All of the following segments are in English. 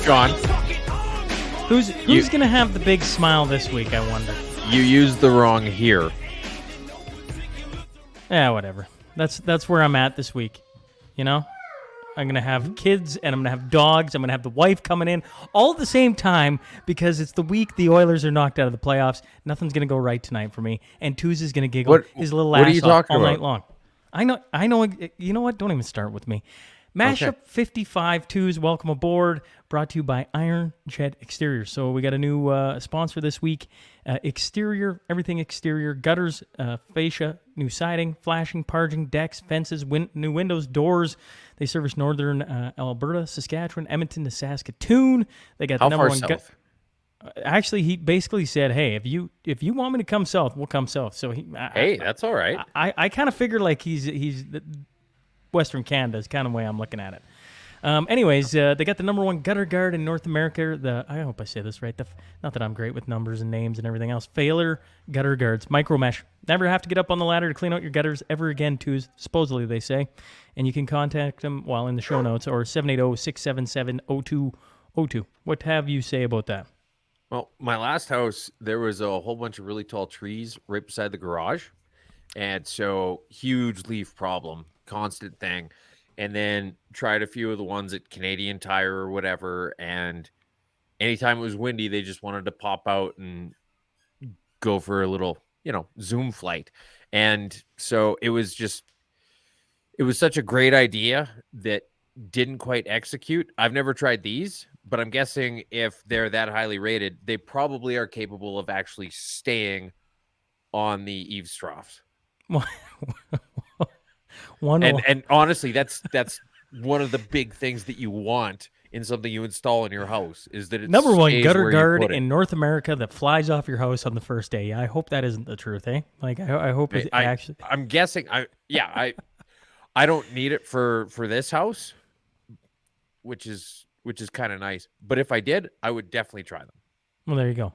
John, who's going to have the big smile this week, I wonder? you used the wrong here. Yeah, whatever. That's where I'm at this week. You know? I'm going to have kids, and I'm going to have dogs. I'm going to have the wife coming in all at the same time because it's the week the Oilers are knocked out of the playoffs. Nothing's going to go right tonight for me, and Tooz is going to giggle his little ass off all night long. I know. You know what? Don't even start with me. Mashup 55 Tooz, welcome aboard. Brought to you by Iron Jet Exterior. So we got a new sponsor this week. Exterior, everything exterior, gutters, fascia, new siding, flashing, parging, decks, fences, new windows, doors. They service northern Alberta, Saskatchewan, Edmonton to Saskatoon. They got the number one. How far south? Actually, he basically said, "Hey, if you want me to come south, we'll come south." So that's all right. I kind of figure like he's Western Canada is kind of the way I'm looking at it. Anyways, they got the number one gutter guard in North America. I hope I say this right. Not that I'm great with numbers and names and everything else. Failure gutter guards, micro mesh. Never have to get up on the ladder to clean out your gutters ever again, Tooz, supposedly they say. And you can contact them in the show notes or 780-677-0202. What have you say about that? Well, my last house, there was a whole bunch of really tall trees right beside the garage. And so huge leaf problem, constant thing. And then tried a few of the ones at Canadian Tire or whatever. And anytime it was windy, they just wanted to pop out and go for a little, Zoom flight. And so it was such a great idea that didn't quite execute. I've never tried these, but I'm guessing if they're that highly rated, they probably are capable of actually staying on the eaves troughs. And honestly, that's one of the big things that you want in something you install in your house is that it's number one gutter guard in North America that flies off your house on the first day. I hope that isn't the truth, eh? Like I hope it actually. I'm guessing. I don't need it for this house, which is kind of nice. But if I did, I would definitely try them. Well, there you go.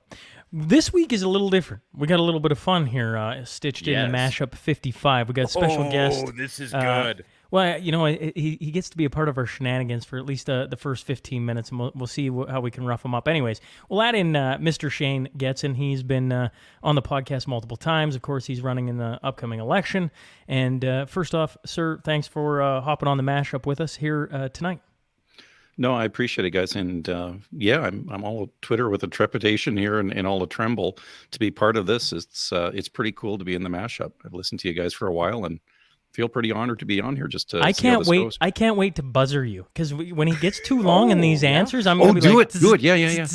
This week is a little different. We got a little bit of fun here stitched in the Mashup 55. We got a special guest. Oh, this is good. Well, he gets to be a part of our shenanigans for at least the first 15 minutes, and we'll see how we can rough him up. Anyways, we'll add in Mr. Shane Getson. He's been on the podcast multiple times. Of course, he's running in the upcoming election. And first off, sir, thanks for hopping on the Mashup with us here tonight. No, I appreciate it, guys. And I'm all Twitter with a trepidation here and all a tremble to be part of this. It's pretty cool to be in the Mashup. I've listened to you guys for a while and feel pretty honored to be on here. Just to I can't wait. Goes. I can't wait to buzzer you because when he gets too long in these answers, I'm gonna be do like, it. Yeah.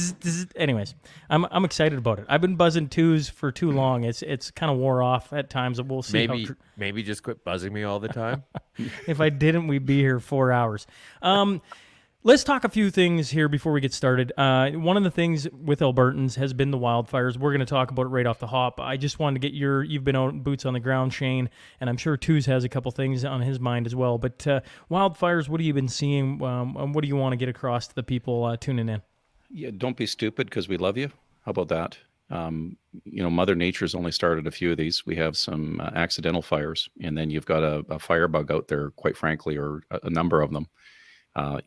Anyways, I'm excited about it. I've been buzzing Tooz for too long. It's kind of wore off at times. We'll see. Maybe just quit buzzing me all the time. If I didn't, we'd be here 4 hours. Let's talk a few things here before we get started. One of the things with Albertans has been the wildfires. We're going to talk about it right off the hop. I just wanted to get you've been out boots on the ground, Shane, and I'm sure Tooz has a couple things on his mind as well. But wildfires, what have you been seeing? What do you want to get across to the people tuning in? Yeah, don't be stupid because we love you. How about that? Mother Nature's only started a few of these. We have some accidental fires, and then you've got a firebug out there, quite frankly, or a number of them.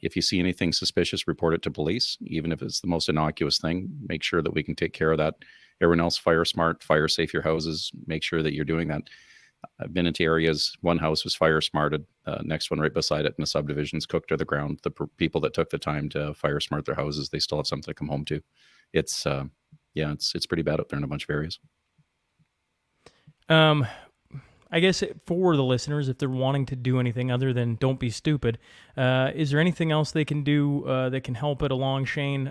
If you see anything suspicious, report it to police, even if it's the most innocuous thing. Make sure that we can take care of that. Everyone else, fire smart, fire safe your houses. Make sure that you're doing that. I've been into areas, one house was fire smarted, next one right beside it, and the subdivision's cooked to the ground. The people that took the time to fire smart their houses, they still have something to come home to. It's pretty bad out there in a bunch of areas. I guess for the listeners, if they're wanting to do anything other than don't be stupid, is there anything else they can do that can help it along, Shane?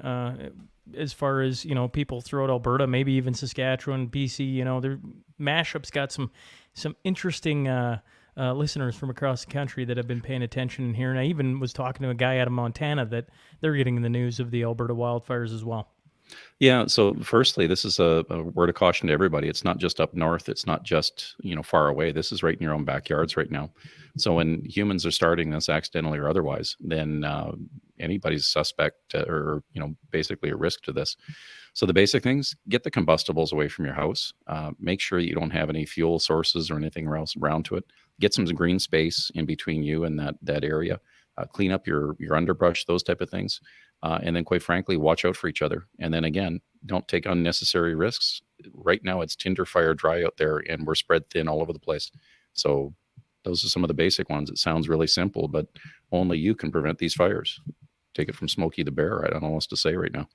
As far as people throughout Alberta, maybe even Saskatchewan, BC. Mashup's got some interesting listeners from across the country that have been paying attention here. And I even was talking to a guy out of Montana that they're getting the news of the Alberta wildfires as well. Yeah. So firstly, this is a word of caution to everybody. It's not just up north. It's not just, far away. This is right in your own backyards right now. So when humans are starting this accidentally or otherwise, then anybody's suspect or, basically a risk to this. So the basic things, get the combustibles away from your house. Make sure you don't have any fuel sources or anything else around to it. Get some green space in between you and that area. Clean up your underbrush, those type of things. And then, quite frankly, watch out for each other. And then again, don't take unnecessary risks. Right now, it's tinder fire dry out there, and we're spread thin all over the place. So those are some of the basic ones. It sounds really simple, but only you can prevent these fires. Take it from Smokey the Bear. I don't know what else to say right now.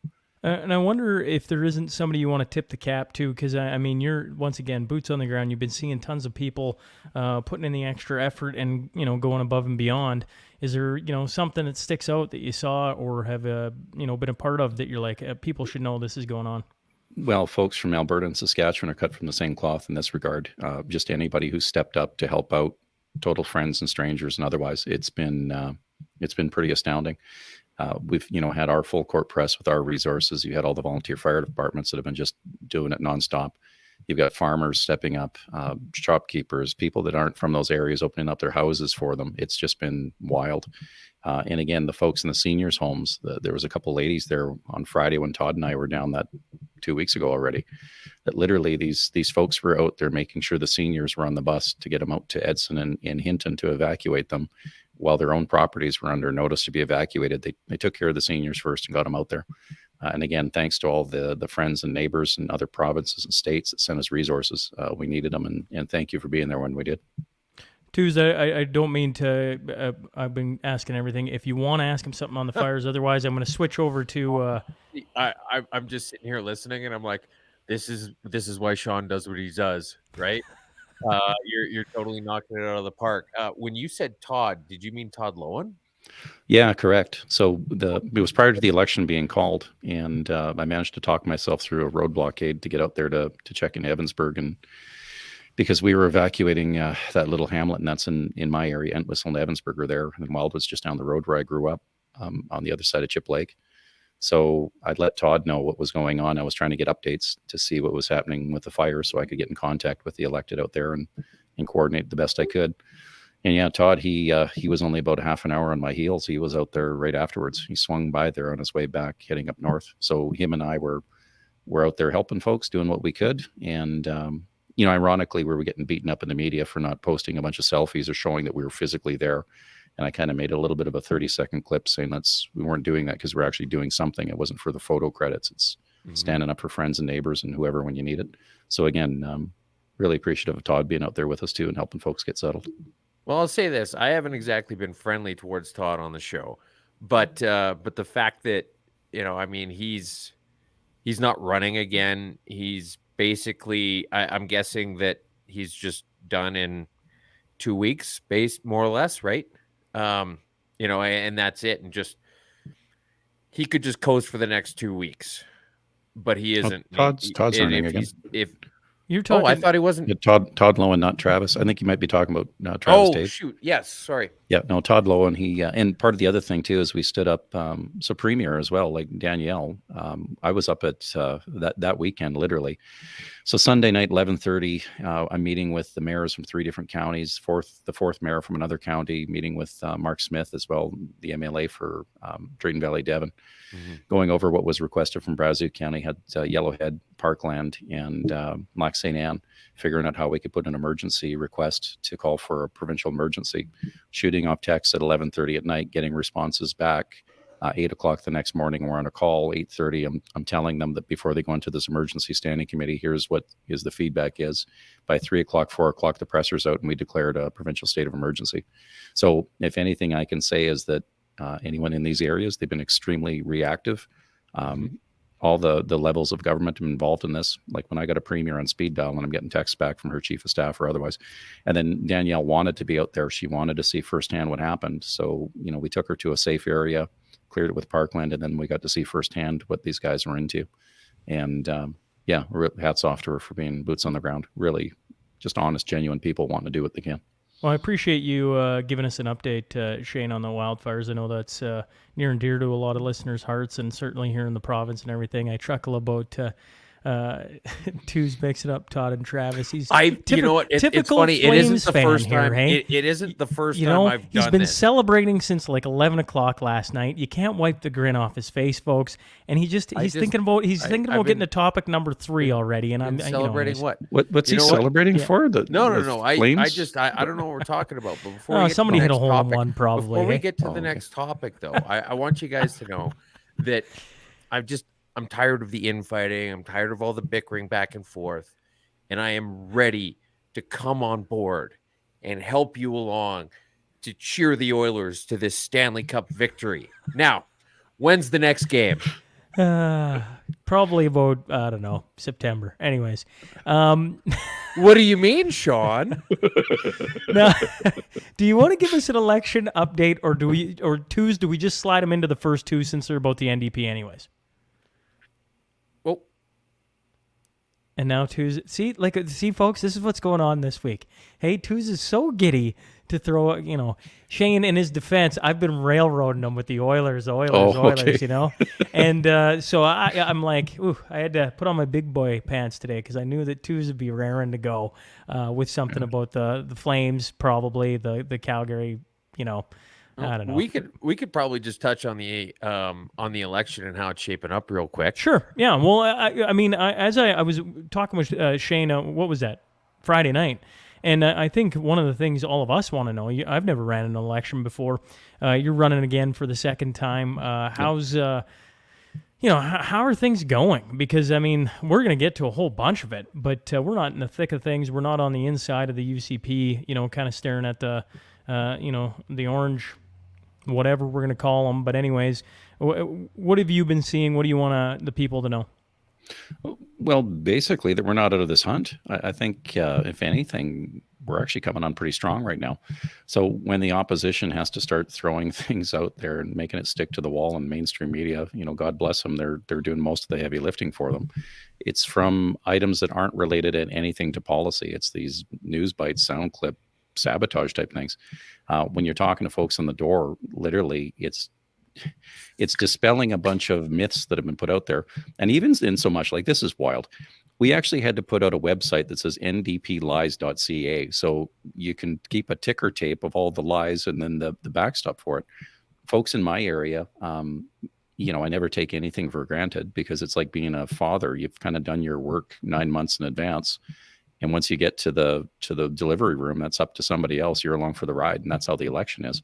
And I wonder if there isn't somebody you want to tip the cap to, because I mean, you're once again boots on the ground. You've been seeing tons of people putting in the extra effort and going above and beyond. Is there something that sticks out that you saw or have been a part of that you're like people should know this is going on? Well, folks from Alberta and Saskatchewan are cut from the same cloth in this regard. Just anybody who's stepped up to help out, total friends and strangers and otherwise, it's been pretty astounding. We've had our full court press with our resources. You had all the volunteer fire departments that have been just doing it nonstop. You've got farmers stepping up, shopkeepers, people that aren't from those areas opening up their houses for them. It's just been wild. And again, the folks in the seniors' homes, there was a couple ladies there on Friday when Todd and I were down that 2 weeks ago already, that literally these folks were out there making sure the seniors were on the bus to get them out to Edson and Hinton to evacuate them while their own properties were under notice to be evacuated. They took care of the seniors first and got them out there. And again, thanks to all the friends and neighbors and other provinces and states that sent us resources. We needed them, and thank you for being there when we did. Tuesday, I don't mean to. I've been asking everything. If you want to ask him something on the fires, otherwise, I'm going to switch over to. I'm just sitting here listening, and I'm like, this is why Sean does what he does, right? You're totally knocking it out of the park. When you said Todd, did you mean Todd Lowen? Yeah, correct. So it was prior to the election being called, and I managed to talk myself through a road blockade to get out there to check in Evansburg, and because we were evacuating that little hamlet, and that's in my area, Entwistle and Evansburg are there, and Wildwood's just down the road where I grew up, on the other side of Chip Lake. So I'd let Todd know what was going on. I was trying to get updates to see what was happening with the fire so I could get in contact with the elected out there and coordinate the best I could. And yeah, Todd, he was only about a half an hour on my heels. He was out there right afterwards. He swung by there on his way back, heading up north. So him and I were out there helping folks, doing what we could. And, ironically, we were getting beaten up in the media for not posting a bunch of selfies or showing that we were physically there. And I kind of made a little bit of a 30-second clip saying we weren't doing that because we're actually doing something. It wasn't for the photo credits. It's standing up for friends and neighbors and whoever when you need it. So again, really appreciative of Todd being out there with us too and helping folks get settled. Well, I'll say this: I haven't exactly been friendly towards Todd on the show, but the fact that he's not running again. He's basically, I'm guessing that he's just done in 2 weeks, more or less, right? And that's it. And just he could just coast for the next 2 weeks, but he isn't. Todd's running again. You're talking. Oh, I thought he wasn't. Yeah, Todd Lowen, not Travis. I think you might be talking about Travis Tate. Oh, shoot. Yes. Sorry. Yeah, no, Todd Lowen. He and part of the other thing too is we stood up. So Premier as well, like Danielle. I was up at that weekend literally. So Sunday night, 11:30. I'm meeting with the mayors from 3 different counties. The fourth mayor from another county. Meeting with Mark Smith as well, the MLA for Drayton Valley, Devon. Going over what was requested from Brazeau County, had Yellowhead, Parkland, and Lac St. Anne, figuring out how we could put an emergency request to call for a provincial emergency. Shooting off texts at 11:30 at night, getting responses back 8 o'clock the next morning. We're on a call 8:30. I'm telling them that before they go into this emergency standing committee, here's what the feedback is. By 3 o'clock, 4 o'clock, the presser's out and we declared a provincial state of emergency. So if anything I can say is that anyone in these areas, they've been extremely reactive. all the levels of government involved in this. Like when I got a premier on speed dial and I'm getting texts back from her chief of staff or otherwise. And then Danielle wanted to be out there. She wanted to see firsthand what happened. So, we took her to a safe area, cleared it with parkland, and then we got to see firsthand what these guys were into. And hats off to her for being boots on the ground. Really just honest, genuine people wanting to do what they can. Well, I appreciate you giving us an update, Shane, on the wildfires. I know that's near and dear to a lot of listeners' hearts, and certainly here in the province and everything. I chuckle about Twos mixing up Todd and Travis. He's you know what? It's funny. It isn't the first time. Hey? It isn't the first time I've done he's been this. celebrating since like 11 o'clock last night. You can't wipe the grin off his face, folks. And he's thinking about getting to topic number 3 already. And I'm celebrating what? What's he celebrating for? No. I don't know what we're talking about. But before somebody hit a hole in one, probably. Before we get to the next topic, though, I want you guys to know that I'm tired of the infighting. I'm tired of all the bickering back and forth. And I am ready to come on board and help you along to cheer the Oilers to this Stanley Cup victory. Now, when's the next game? Probably about, I don't know, September. Anyways. What do you mean, Sean? Now, do you want to give us an election update, or do we just slide them into the first 2 since they're about the NDP anyways? Well, and now Twos, see, folks, this is what's going on this week. Hey, Twos is so giddy to throw, Shane, in his defense, I've been railroading him with the Oilers, okay. And so I'm like, ooh, I had to put on my big boy pants today because I knew that Twos would be raring to go with something about the Flames, probably the Calgary, I don't know. We could probably just touch on the election and how it's shaping up real quick. Sure. Yeah. Well, I was talking with Shane, what was that? Friday night. And I think one of the things all of us want to know, I've never ran an election before. You're running again for the second time. How's, how are things going? Because, we're going to get to a whole bunch of it, but we're not in the thick of things. We're not on the inside of the UCP, kind of staring at the, the orange, whatever we're going to call them. But anyways, what have you been seeing? What do you want the people to know? Well, basically that we're not out of this hunt. I think, if anything, we're actually coming on pretty strong right now. So when the opposition has to start throwing things out there and making it stick to the wall in mainstream media, God bless them, they're doing most of the heavy lifting for them. It's from items that aren't related to anything to policy. It's these news bites, sound clip, sabotage type things. When you're talking to folks on the door, literally it's dispelling a bunch of myths that have been put out there. And even in so much, like, this is wild. We actually had to put out a website that says ndplies.ca. So you can keep a ticker tape of all the lies and then the backstop for it. Folks in my area, I never take anything for granted because it's like being a father. You've kind of done your work 9 months in advance. And once you get to the delivery room, that's up to somebody else. You're along for the ride. And that's how the election is.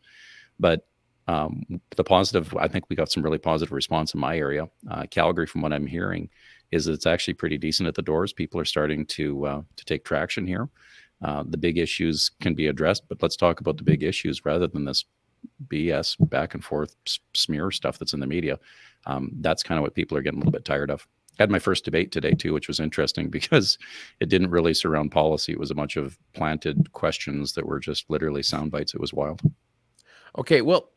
But the positive, I think we got some really positive response in my area. Calgary, from what I'm hearing, is it's actually pretty decent at the doors. People are starting to take traction here. The big issues can be addressed, but let's talk about the big issues rather than this BS back and forth smear stuff that's in the media. That's kind of what people are getting a little bit tired of. I had my first debate today too, which was interesting because it didn't really surround policy. It was a bunch of planted questions that were just literally sound bites. It was wild. Okay, well,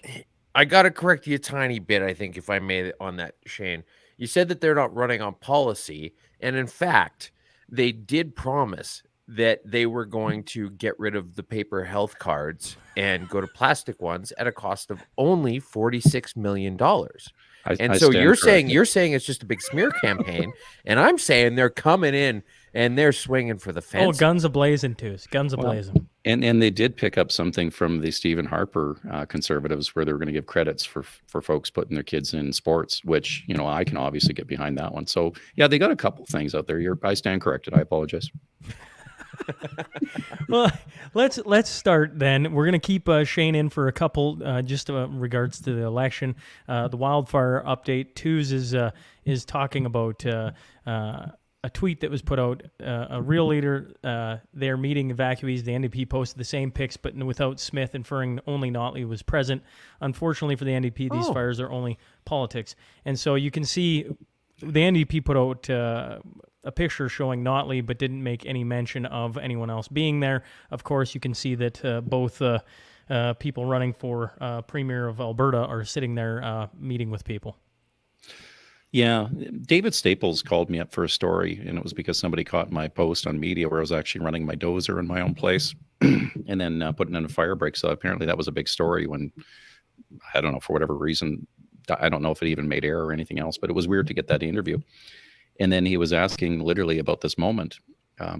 I got to correct you a tiny bit, I think, if I made it on that, Shane. You said that they're not running on policy, and in fact, they did promise that they were going to get rid of the paper health cards and go to plastic ones at a cost of only $46 million. So you're saying it's just a big smear campaign, and I'm saying they're coming in and they're swinging for the fence. Oh, guns a-blazing, Twos. Guns a-blazing. And they did pick up something from the Stephen Harper conservatives where they were going to give credits for folks putting their kids in sports, which, I can obviously get behind that one. So, yeah, they got a couple things out there. I stand corrected. I apologize. Well, let's start then. We're going to keep Shane in for a couple just regards to the election. The wildfire update. Twos is talking about a tweet that was put out. A real leader there meeting evacuees. The NDP posted the same pics, but without Smith, inferring only Notley was present. Unfortunately for the NDP, these fires are only politics. And so you can see the NDP put out a picture showing Notley, but didn't make any mention of anyone else being there. Of course, you can see that both people running for Premier of Alberta are sitting there meeting with people. Yeah, David Staples called me up for a story, and it was because somebody caught my post on media where I was actually running my dozer in my own place and then putting in a fire break. So apparently that was a big story when, I don't know, for whatever reason, I don't know if it even made air or anything else, but it was weird to get that interview. And then he was asking literally about this moment,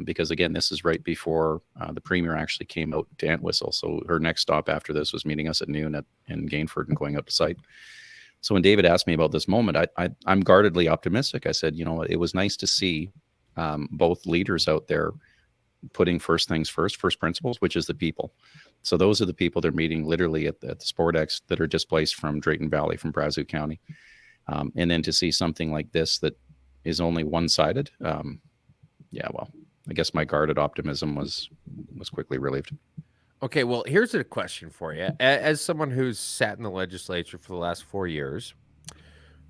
because again, this is right before the Premier actually came out to Entwistle. So her next stop after this was meeting us at noon in Gainford and going out to site. So when David asked me about this moment, I'm guardedly optimistic. I said, it was nice to see both leaders out there putting first things first principles, which is the people. So those are the people they're meeting literally at the Sportex that are displaced from Drayton Valley, from Brazeau County. And then to see something like this that is only one-sided, well, I guess my guarded optimism was quickly relieved. Okay, well, here's a question for you. As someone who's sat in the legislature for the last 4 years,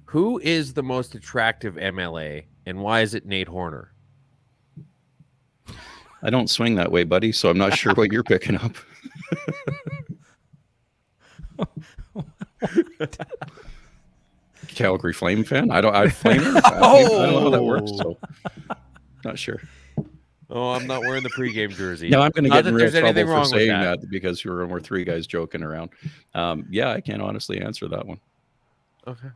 who is the most attractive MLA, and why is it Nate Horner? I don't swing that way, buddy, so I'm not sure what you're picking up. Calgary Flame fan? I don't know how that works, so not sure. Oh, I'm not wearing the pregame jersey. No, I'm going to get in real trouble for wrong saying that because we're three guys joking around. I can't honestly answer that one. Okay.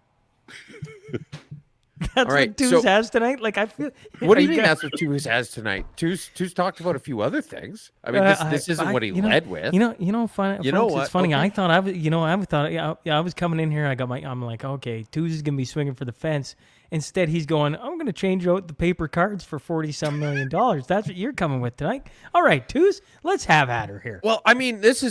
That's what Tooz has tonight. Like, I feel. What do you mean that's what Tooz has tonight? Tooz talked about a few other things. I mean, this isn't what he led with. Funny. It's funny. Okay. I thought I was coming in here. I'm like, okay, Tooz is gonna be swinging for the fence. Instead, he's going, I'm going to change out the paper cards for $40-some million. That's what you're coming with tonight. All right, Tooz, let's have at her here. Well, I mean, that's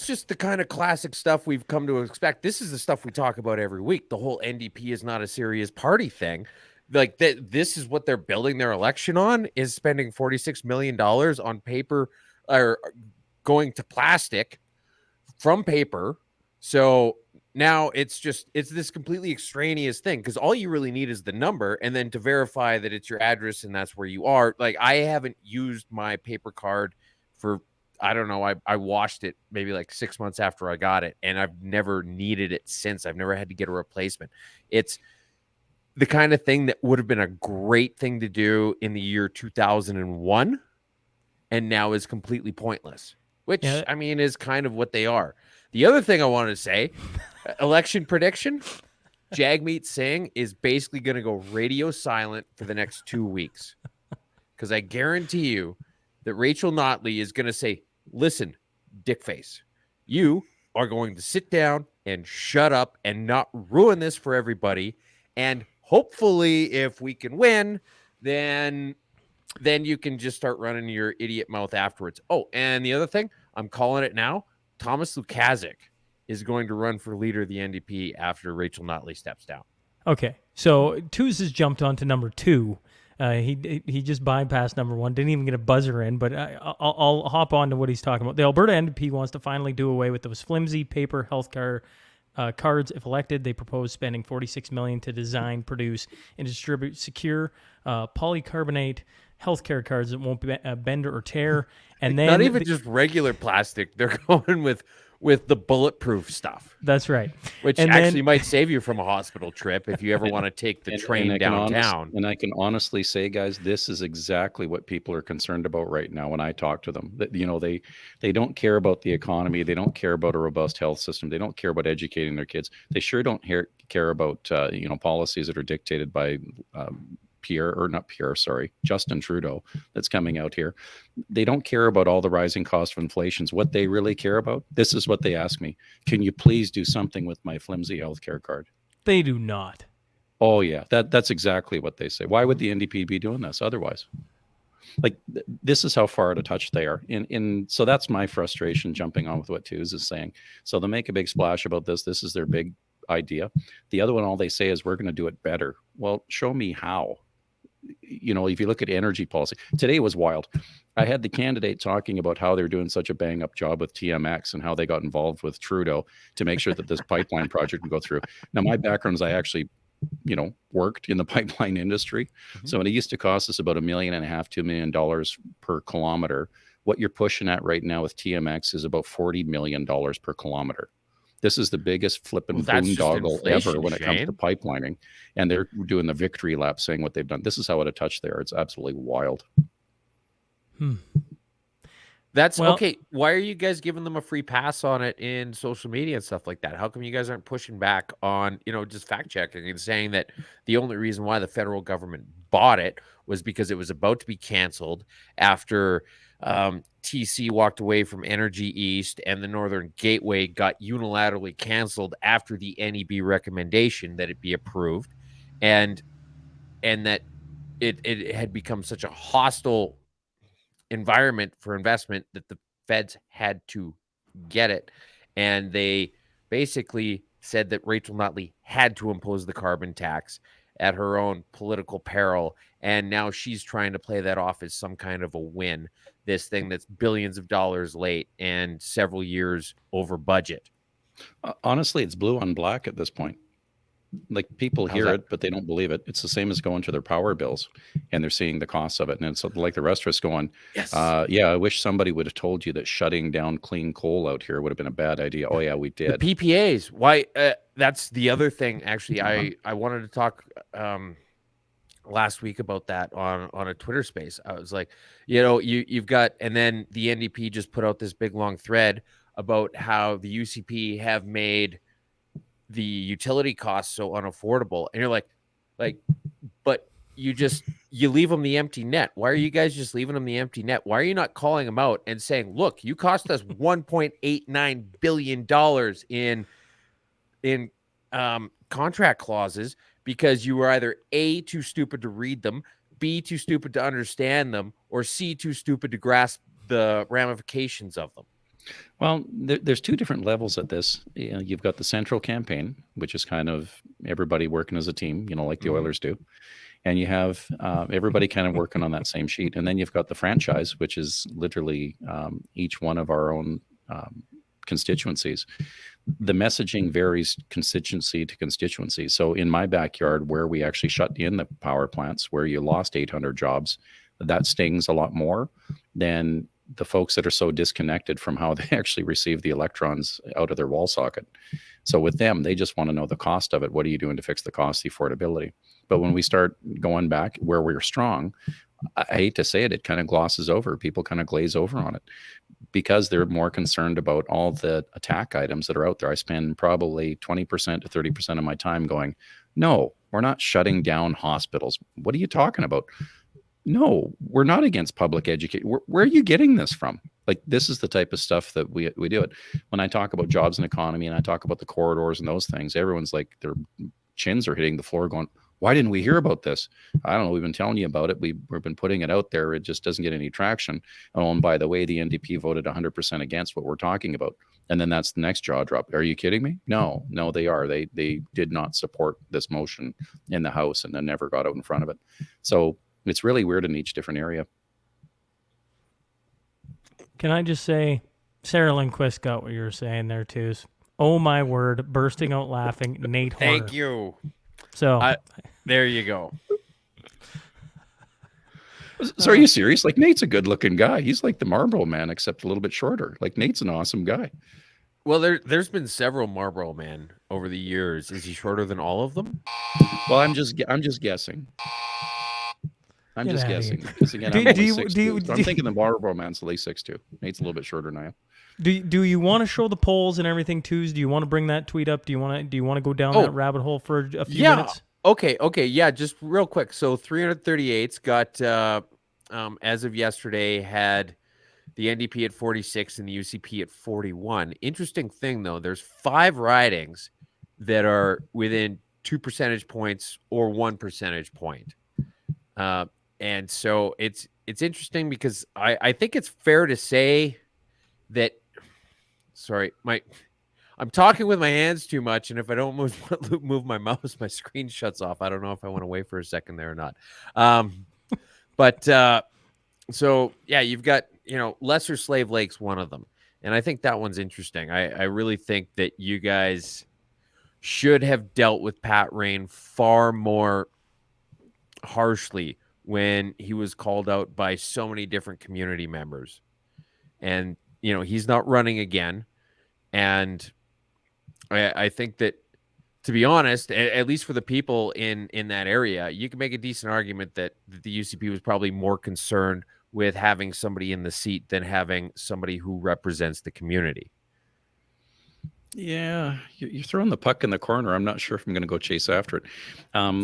just the kind of classic stuff we've come to expect. This is the stuff we talk about every week. The whole NDP is not a serious party thing. Like this is what they're building their election on, is spending $46 million on paper or going to plastic from paper. So now it's this completely extraneous thing, because all you really need is the number, and then to verify that it's your address and that's where you are. Like, I haven't used my paper card for, I don't know, I washed it maybe like 6 months after I got it, and I've never needed it since. I've never had to get a replacement. It's the kind of thing that would have been a great thing to do in the year 2001 and now is completely pointless, which I mean is kind of what they are. The other thing I wanted to say, election prediction, Jagmeet Singh is basically going to go radio silent for the next 2 weeks, because I guarantee you that Rachel Notley is going to say, listen, dickface, you are going to sit down and shut up and not ruin this for everybody. And hopefully if we can win, then you can just start running your idiot mouth afterwards. Oh, and the other thing, I'm calling it now. Thomas Lukazik is going to run for leader of the NDP after Rachel Notley steps down. Okay, so Tooz has jumped on to number 2. He just bypassed number 1. Didn't even get a buzzer in, but I'll hop on to what he's talking about. The Alberta NDP wants to finally do away with those flimsy paper healthcare cards. If elected, they propose spending $46 million to design, produce, and distribute secure polycarbonate healthcare cards that won't bend or tear. And then not even just regular plastic. They're going with the bulletproof stuff. That's right. Which actually might save you from a hospital trip if you ever want to take the train downtown. And I can honestly say, guys, this is exactly what people are concerned about right now when I talk to them. That, they don't care about the economy. They don't care about a robust health system. They don't care about educating their kids. They sure don't care about policies that are dictated by Justin Trudeau that's coming out here. They don't care about all the rising costs of inflation. What they really care about, this is what they ask me. Can you please do something with my flimsy healthcare card? They do not. Oh yeah, that's exactly what they say. Why would the NDP be doing this otherwise? Like, this is how far out of touch they are. So that's my frustration jumping on with what Tooz is saying. So they'll make a big splash about this. This is their big idea. The other one, all they say is we're going to do it better. Well, show me how. If you look at energy policy, today was wild. I had the candidate talking about how they're doing such a bang up job with TMX and how they got involved with Trudeau to make sure that this pipeline project can go through. Now, my background is I actually worked in the pipeline industry. Mhm. So it used to cost us about $1.5 million, $2 million per kilometer. What you're pushing at right now with TMX is about $40 million per kilometer. This is the biggest Well, flipping that's just boondoggle ever inflation, when it comes to Shane. pipelining. And they're doing the victory lap saying what they've done. This is how out of touch they are. It's absolutely wild. That's Well, okay. Why are you guys giving them a free pass on it in social media and stuff like that? How come you guys aren't pushing back on, just fact checking and saying that the only reason why the federal government bought it was because it was about to be canceled after TC walked away from Energy East and the Northern Gateway got unilaterally canceled after the NEB recommendation that it be approved, and that it had become such a hostile environment for investment that the feds had to get it. And they basically said that Rachel Notley had to impose the carbon tax at her own political peril. And now she's trying to play that off as some kind of a win. This thing that's billions of dollars late and several years over budget. Honestly, it's blue on black at this point. Like people How's hear that? it, but they don't believe it. It's the same as going to their power bills and they're seeing the costs of it. And it's like the rest of us going, Yes. yeah, I wish somebody would have told you that shutting down clean coal out here would have been a bad idea. Oh, yeah, we The did. PPAs. Why? That's the other thing. Actually, Uh-huh. I wanted to talk last week about that on a Twitter space. I was like, you've got, and then the NDP just put out this big long thread about how the UCP have made the utility costs so unaffordable, and you're like, but you leave them the empty net. Why are you guys just leaving them the empty net? Why are you not calling them out and saying, look, you cost us $1.89 billion in contract clauses because you were either A, too stupid to read them, B, too stupid to understand them, or C, too stupid to grasp the ramifications of them. Well, there's two different levels at this. You've got the central campaign, which is kind of everybody working as a team, like the Oilers do. And you have everybody kind of working on that same sheet. And then you've got the franchise, which is literally each one of our own constituencies. The messaging varies constituency to constituency. So in my backyard, where we actually shut in the power plants, where you lost 800 jobs, that stings a lot more than the folks that are so disconnected from how they actually receive the electrons out of their wall socket. So with them, they just want to know the cost of it. What are you doing to fix the cost, the affordability? But when we start going back where we're strong, I hate to say it, it kind of glosses over. People kind of glaze over on it because they're more concerned about all the attack items that are out there. I spend probably 20% to 30% of my time going, no, we're not shutting down hospitals. What are you talking about? No, we're not against public education. Where are you getting this from? Like, this is the type of stuff that we do it. When I talk about jobs and economy and I talk about the corridors and those things, everyone's like, their chins are hitting the floor going, why didn't we hear about this? I don't know. We've been telling you about it. We've been putting it out there. It just doesn't get any traction. Oh, and by the way, the NDP voted 100% against what we're talking about. And then that's the next jaw drop. Are you kidding me? No, they are. They did not support this motion in the House and then never got out in front of it. So it's really weird in each different area. can I just say, Sarah Lindquist got what you were saying there, too. Oh, my word. Bursting out laughing. Nate Horner. Thank you. So there you go. So are you serious? Like, Nate's a good looking guy. He's like the Marlboro Man, except a little bit shorter. Like, Nate's an awesome guy. Well, there's been several Marlboro Men over the years. Is he shorter than all of them? Well, I'm just guessing. I'm Get just outta guessing here. because again, Do- I'm do only you- 6'2", do you- so I'm thinking the Marlboro Man's at least 6'2". Nate's a little bit shorter than I am. Do you want to show the polls and everything too? Do you want to bring that tweet up? Do you want to go down that rabbit hole for a few minutes? Okay, yeah, just real quick. So 338's got as of yesterday had the NDP at 46 and the UCP at 41. Interesting thing though, there's 5 ridings that are within 2 percentage points or 1 percentage point. And so it's interesting because I think it's fair to say that I'm talking with my hands too much, and if I don't move my mouse, my screen shuts off. I don't know if I want to wait for a second there or not. So yeah, you've got Lesser Slave Lake's one of them, and I think that one's interesting. I really think that you guys should have dealt with Pat Rain far more harshly when he was called out by so many different community members. And, he's not running again. And I think that, to be honest, at least for the people in that area, you can make a decent argument that the UCP was probably more concerned with having somebody in the seat than having somebody who represents the community. Yeah, you're throwing the puck in the corner. I'm not sure if I'm going to go chase after it.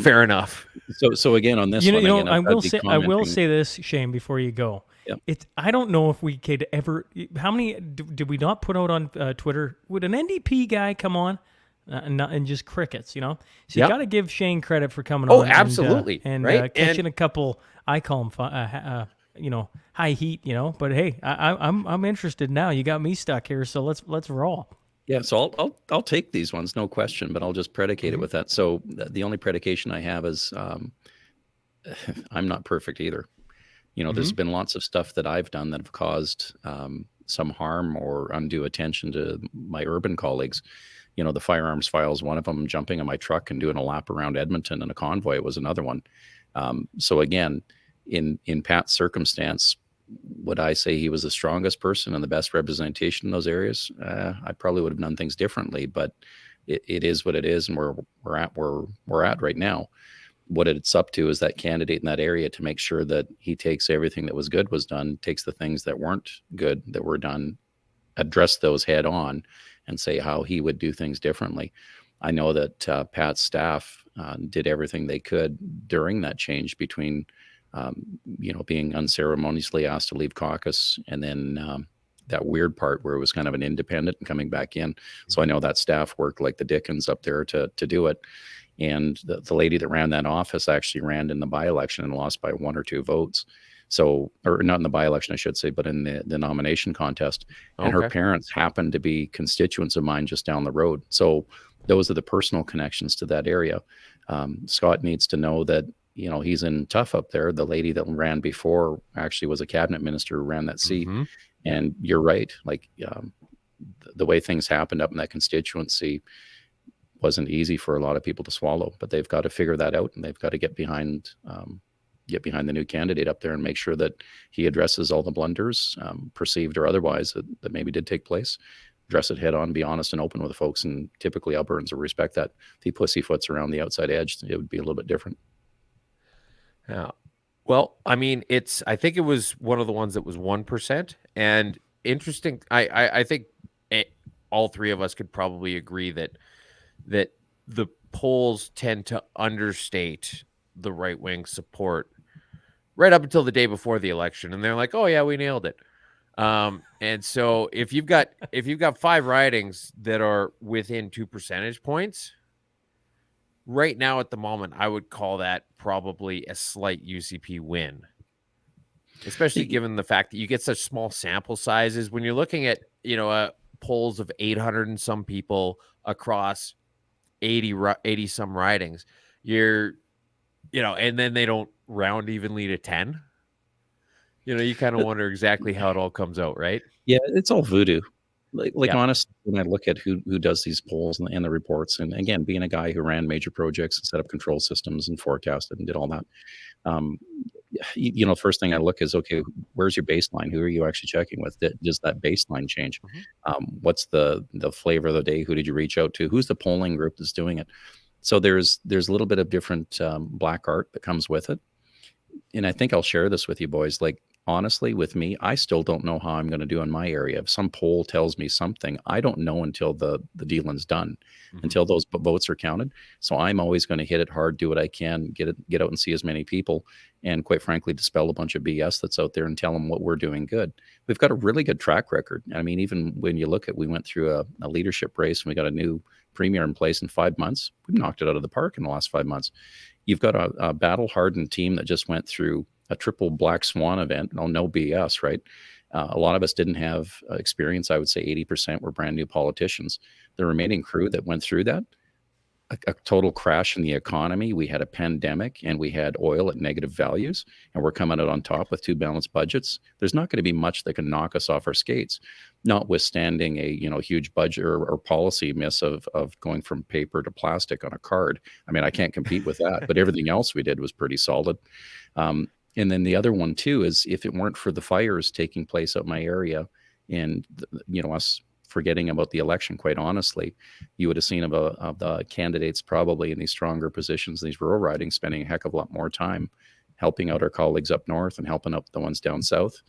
Fair enough. So again, on this one, again, I will I'd be say, I will commenting- say this, Shane, before you go. Yep. I don't know if we could ever. How many did we not put out on Twitter? Would an NDP guy come on and just crickets? So you got to give Shane credit for coming on. Oh, absolutely. And right? catching a couple. I call them high heat. But hey, I'm interested now. You got me stuck here, so let's roll. Yeah, so I'll take these ones, no question, but I'll just predicate it with that. So the only predication I have is I'm not perfect either. There's been lots of stuff that I've done that have caused some harm or undue attention to my urban colleagues. The firearms file is one of them. Jumping in my truck and doing a lap around Edmonton in a convoy was another one. So again, in Pat's circumstance, would I say he was the strongest person and the best representation in those areas? I probably would have done things differently, but it is what it is, and we're at right now. What it's up to is that candidate in that area to make sure that he takes everything that was good was done, takes the things that weren't good that were done, address those head on, and say how he would do things differently. I know that Pat's staff did everything they could during that change between being unceremoniously asked to leave caucus, and then that weird part where it was kind of an independent and coming back in. So I know that staff worked like the Dickens up there to do it. And the lady that ran that office actually ran in the by-election and lost by 1 or 2 votes. So, or not in the by-election, I should say, but in the nomination contest. And her parents happened to be constituents of mine just down the road. So those are the personal connections to that area. Scott needs to know that, he's in tough up there. The lady that ran before actually was a cabinet minister who ran that seat. Mm-hmm. And you're right. Like the way things happened up in that constituency wasn't easy for a lot of people to swallow, but they've got to figure that out, and they've got to get behind the new candidate up there and make sure that he addresses all the blunders, perceived or otherwise, that maybe did take place. Address it head on, be honest and open with the folks, and typically Albertans will respect that. If he pussyfoots around the outside edge, it would be a little bit different. Yeah. Well, I mean, I think it was one of the ones that was 1%. And interesting, I think all three of us could probably agree that the polls tend to understate the right-wing support right up until the day before the election. And they're like, oh yeah, we nailed it. And so if you've got 5 ridings that are within 2 percentage points, right now at the moment, I would call that probably a slight UCP win, especially given the fact that you get such small sample sizes. When you're looking at, polls of 800 and some people across 80 some ridings, and then they don't round evenly to 10. You kind of wonder exactly how it all comes out, right? Yeah, it's all voodoo. Like honestly, when I look at who does these polls and the reports, and again, being a guy who ran major projects and set up control systems and forecasted and did all that, first thing I look is, okay, where's your baseline? Who are you actually checking with? Does that baseline change? Mm-hmm. What's the flavor of the day? Who did you reach out to? Who's the polling group that's doing it? So there's a little bit of different black art that comes with it. And I think I'll share this with you boys. Like, honestly, with me, I still don't know how I'm going to do in my area. If some poll tells me something, I don't know until the dealing's done, until those votes are counted. So I'm always going to hit it hard, do what I can, get out and see as many people, and quite frankly, dispel a bunch of BS that's out there and tell them what we're doing good. We've got a really good track record. I mean, even when you look at, we went through a leadership race and we got a new premier in place in 5 months. We've knocked it out of the park in the last 5 months. You've got a battle-hardened team that just went through a triple black swan event. No BS, right? A lot of us didn't have experience. I would say 80% were brand new politicians. The remaining crew that went through that, a total crash in the economy. We had a pandemic, and we had oil at negative values, and we're coming out on top with two balanced budgets. There's not going to be much that can knock us off our skates, notwithstanding a huge budget or policy miss of going from paper to plastic on a card. I mean, I can't compete with that, but everything else we did was pretty solid. And then the other one too is, if it weren't for the fires taking place out in my area, and us forgetting about the election, quite honestly, you would have seen of the candidates probably in these stronger positions, these rural ridings, spending a heck of a lot more time helping out our colleagues up north and helping out the ones down south.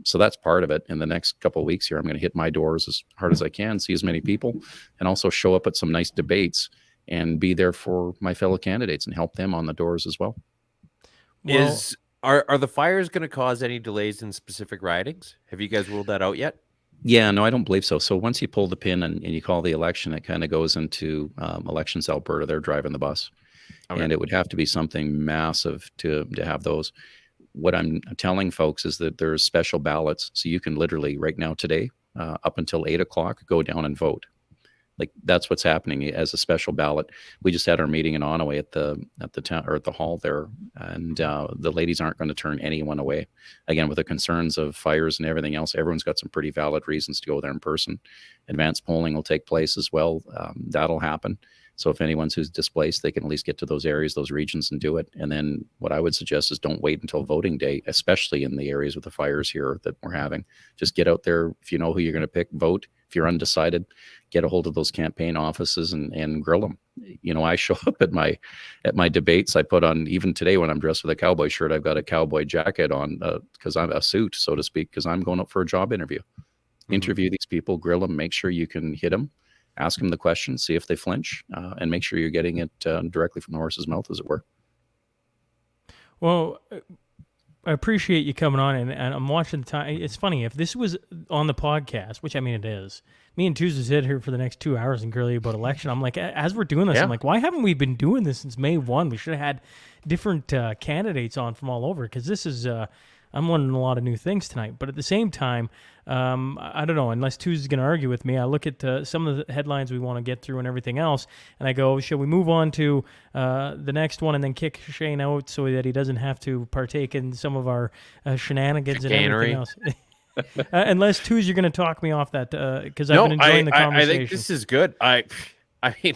So that's part of it. In the next couple of weeks here, I'm going to hit my doors as hard as I can, see as many people, and also show up at some nice debates and be there for my fellow candidates and help them on the doors as well. Well, are the fires going to cause any delays in specific ridings? Have you guys ruled that out yet? Yeah, no, I don't believe so. So once you pull the pin and you call the election, it kind of goes into Elections Alberta. They're driving the bus. Okay. And it would have to be something massive to have those. What I'm telling folks is that there's special ballots. So you can literally right now today, up until 8 o'clock, go down and vote. Like, that's what's happening as a special ballot. We just had our meeting in Onaway at the town, or at the hall there, and the ladies aren't going to turn anyone away. Again, with the concerns of fires and everything else, everyone's got some pretty valid reasons to go there in person. Advanced polling will take place as well. That'll happen. So if anyone's who's displaced, they can at least get to those areas, those regions, and do it. And then what I would suggest is don't wait until voting day, especially in the areas with the fires here that we're having. Just get out there. If you know who you're going to pick, vote. If you're undecided, get a hold of those campaign offices and grill them. I show up at my debates. I put on, even today when I'm dressed with a cowboy shirt, I've got a cowboy jacket on because I'm a suit, so to speak, because I'm going up for a job interview. Interview these people, grill them, make sure you can hit them, ask them the questions, see if they flinch, and make sure you're getting it directly from the horse's mouth, as it were. Well, I appreciate you coming on, and I'm watching the time. It's funny, if this was on the podcast, which I mean it is, me and Tuesday sit here for the next 2 hours and grill you about election. I'm like, as we're doing this, I'm like, why haven't we been doing this since May 1? We should have had different candidates on from all over, because this is, I'm learning a lot of new things tonight. But at the same time, I don't know, unless Tuesday's going to argue with me, I look at some of the headlines we want to get through and everything else, and I go, shall we move on to the next one and then kick Shane out so that he doesn't have to partake in some of our shenanigans and everything else? Unless Tuesday, you're going to talk me off that, because I've been enjoying the conversation. I think this is good. I mean,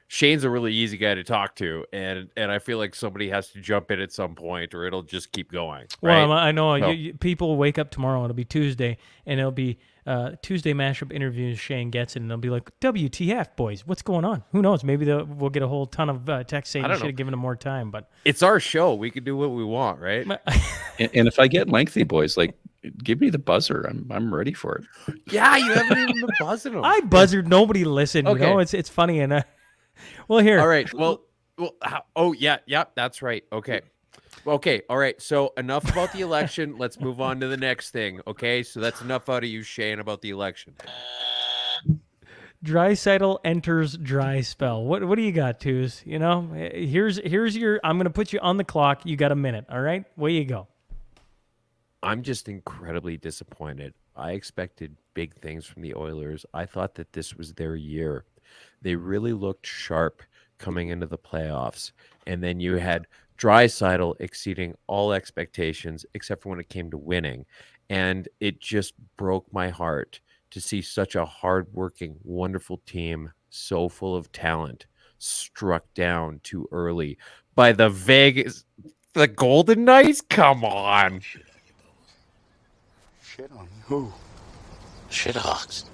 Shane's a really easy guy to talk to, and I feel like somebody has to jump in at some point, or it'll just keep going. Right? Well, I know people will wake up tomorrow. It'll be Tuesday, and it'll be Tuesday Mashup interviews Shane Getson, and they'll be like, "WTF, boys? What's going on? Who knows? Maybe we'll get a whole ton of texts saying you should have given him more time." But it's our show; we can do what we want, right? and if I get lengthy, boys, like, give me the buzzer. I'm ready for it. Yeah, you haven't even been buzzing them. I buzzed. Nobody listened. Okay. It's funny, and well, here. All right. Well. Oh yeah. That's right. Okay. All right. So enough about the election. Let's move on to the next thing. Okay. So that's enough out of you, Shane, about the election. Draisaitl enters dry spell. What do you got, Twos? Here's your. I'm gonna put you on the clock. You got a minute. All right. Where you go? I'm just incredibly disappointed. I expected big things from the Oilers. I thought that this was their year. They really looked sharp coming into the playoffs. And then you had Draisaitl exceeding all expectations, except for when it came to winning. And it just broke my heart to see such a hardworking, wonderful team, so full of talent, struck down too early by the Golden Knights? Come on. Shit on who? Shithawks.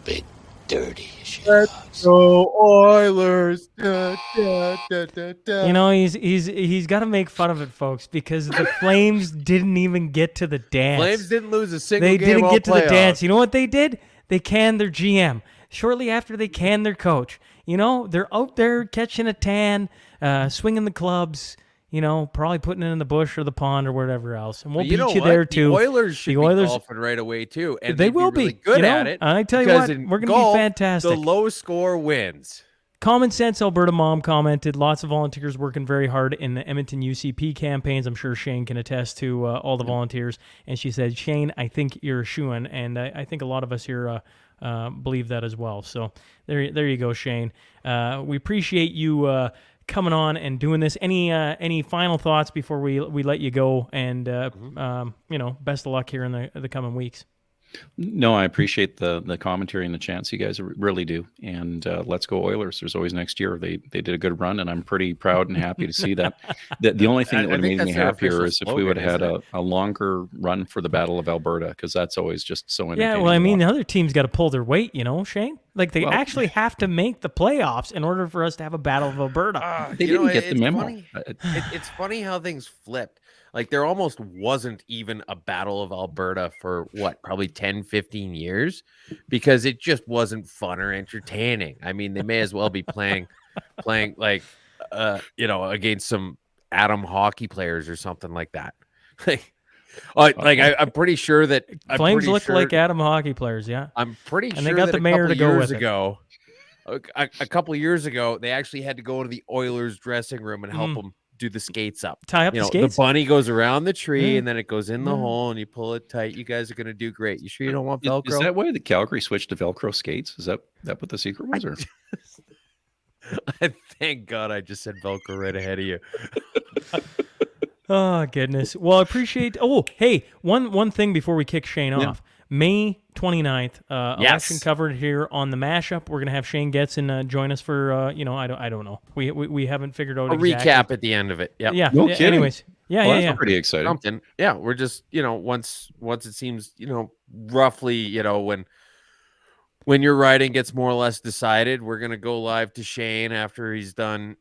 Big, dirty shithawks. Let's go Oilers. Da, da, da. He's got to make fun of it, folks, because the Flames didn't even get to the dance. Flames didn't lose a single game. They didn't get to the dance. You know what they did? They canned their GM. Shortly after, they canned their coach. They're out there catching a tan, swinging the clubs. Probably putting it in the bush or the pond or whatever else. And we'll beat you there, too. The Oilers should be golfing right away, too. And they will be really good at it. I tell you what, we're going to be fantastic. The low score wins. Common Sense Alberta Mom commented, lots of volunteers working very hard in the Edmonton UCP campaigns. I'm sure Shane can attest to all the volunteers. And she said, Shane, I think you're a shoo-in. And I think a lot of us here believe that as well. So there you go, Shane. We appreciate you coming on and doing this. Any final thoughts before we let you go? And, best of luck here in the coming weeks. No, I appreciate the commentary and the chance. You guys really do. And let's go Oilers. There's always next year. They did a good run, and I'm pretty proud and happy to see that. The only thing that would have made me happier is if we would have had a longer run for the Battle of Alberta, because that's always just so entertaining. Yeah, well, I mean, the other team's got to pull their weight, Shane? Like, they actually have to make the playoffs in order for us to have a Battle of Alberta. They didn't get the memo. It's funny how things flipped. Like, there almost wasn't even a Battle of Alberta for probably 10, 15 years, because it just wasn't fun or entertaining. I mean, they may as well be playing like, against some Atom hockey players or something like that. I'm pretty sure that Flames look like Atom hockey players. Yeah, I'm pretty and sure they got that the mayor to go with ago, a couple of years ago, they actually had to go to the Oilers dressing room and help them do the skates up. Tie up the skates? The bunny goes around the tree and then it goes in the hole and you pull it tight. You guys are going to do great. You sure you don't want Velcro? Is that why the Calgary switched to Velcro skates? Is that what the secret was? Or? Thank God I just said Velcro right ahead of you. Oh, goodness. Well, I appreciate... Oh, hey, one thing before we kick Shane off. May 29th, election covered here on the Mashup. We're going to have Shane Getson join us for, I don't know. We haven't figured out exactly. Recap at the end of it. Yep. Yeah. No kidding. Anyways. Yeah. That's pretty exciting. Something. Yeah, we're just, once it seems, roughly, when your writing gets more or less decided, we're going to go live to Shane after he's done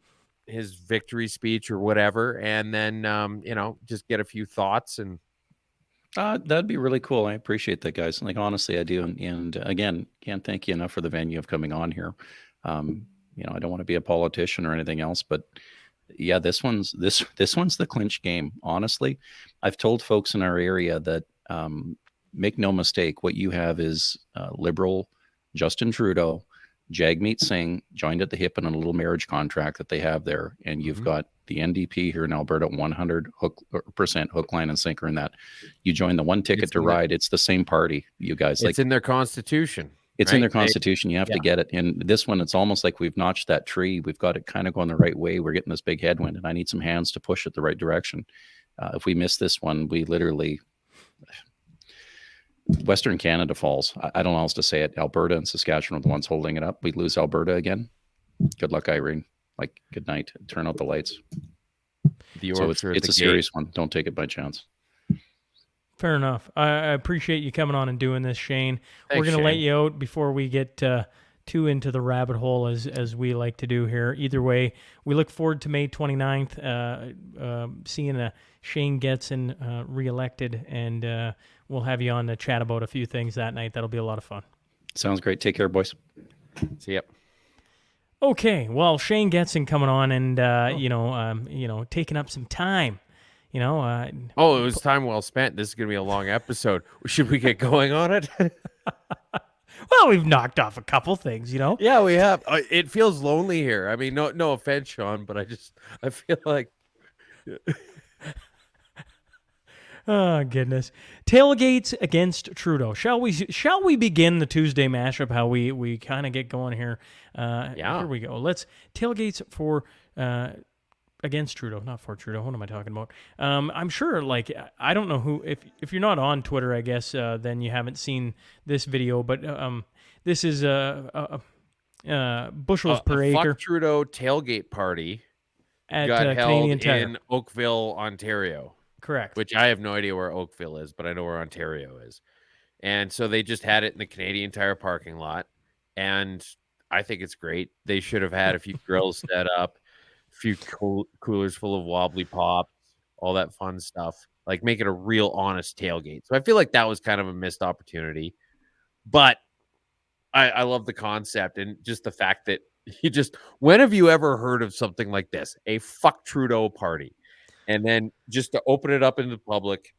his victory speech or whatever. And then, just get a few thoughts and... that'd be really cool. I appreciate that, guys. Like, honestly, I do. And again, can't thank you enough for the venue of coming on here. I don't want to be a politician or anything else, but yeah, this one's the clinch game. Honestly, I've told folks in our area that make no mistake, what you have is liberal Justin Trudeau, Jagmeet Singh joined at the hip in a little marriage contract that they have there, and you've got the NDP here in Alberta, 100% hook, line, and sinker in that. You join the one ticket to ride. It's the same party, you guys. It's in their constitution. It's in their constitution. You have to get it. And this one, it's almost like we've notched that tree. We've got it kind of going the right way. We're getting this big headwind, and I need some hands to push it the right direction. If we miss this one, we literally... Western Canada falls. I don't know how else to say it. Alberta and Saskatchewan are the ones holding it up. We lose Alberta again. Good luck, Irene. Like, good night. Turn out the lights. So it's a serious one. Don't take it by chance. Fair enough. I appreciate you coming on and doing this, Shane. Thanks, we're going to Shane. let you out before we get too into the rabbit hole, as we like to do here. Either way, we look forward to May 29th, seeing Shane Getson reelected, and we'll have you on to chat about a few things that night. That'll be a lot of fun. Sounds great. Take care, boys. See ya. Okay, well, Shane Getson coming on and taking up some time. It was time well spent. This is going to be a long episode. Should we get going on it? Well, we've knocked off a couple things, Yeah, we have. It feels lonely here. I mean, no offense, Sean, but I feel like... Oh, goodness. Tailgates against Trudeau. Shall we begin the Tuesday mashup, how we kind of get going here? Here we go. Let's tailgates for against Trudeau, not for Trudeau. What am I talking about? I'm sure, I don't know who, if you're not on Twitter, I guess, then you haven't seen this video, but this is bushels per acre. Fuck Trudeau tailgate party at got held Canadian Tire. in Oakville, Ontario. Correct. Which I have no idea where Oakville is, but I know where Ontario is. And so they just had it in the Canadian Tire parking lot. And I think it's great. They should have had a few grills set up, a few coolers full of wobbly pops, all that fun stuff. Like, make it a real honest tailgate. So I feel like that was kind of a missed opportunity. But I love the concept and just the fact that when have you ever heard of something like this? A fuck Trudeau party. And then just to open it up into the public,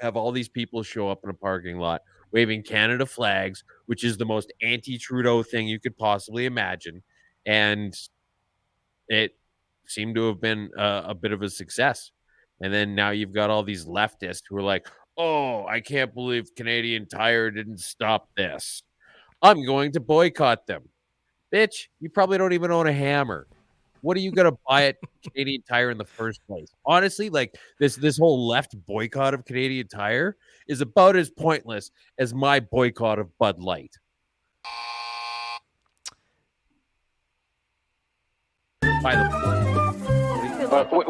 have all these people show up in a parking lot waving Canada flags, which is the most anti-Trudeau thing you could possibly imagine. and it seemed to have been a bit of a success. And then now you've got all these leftists who are like, oh, I can't believe Canadian Tire didn't stop this. I'm going to boycott them. Bitch, you probably don't even own a hammer. What are you going to buy at Canadian Tire in the first place? Honestly, like this whole left boycott of Canadian Tire is about as pointless as my boycott of Bud Light. By the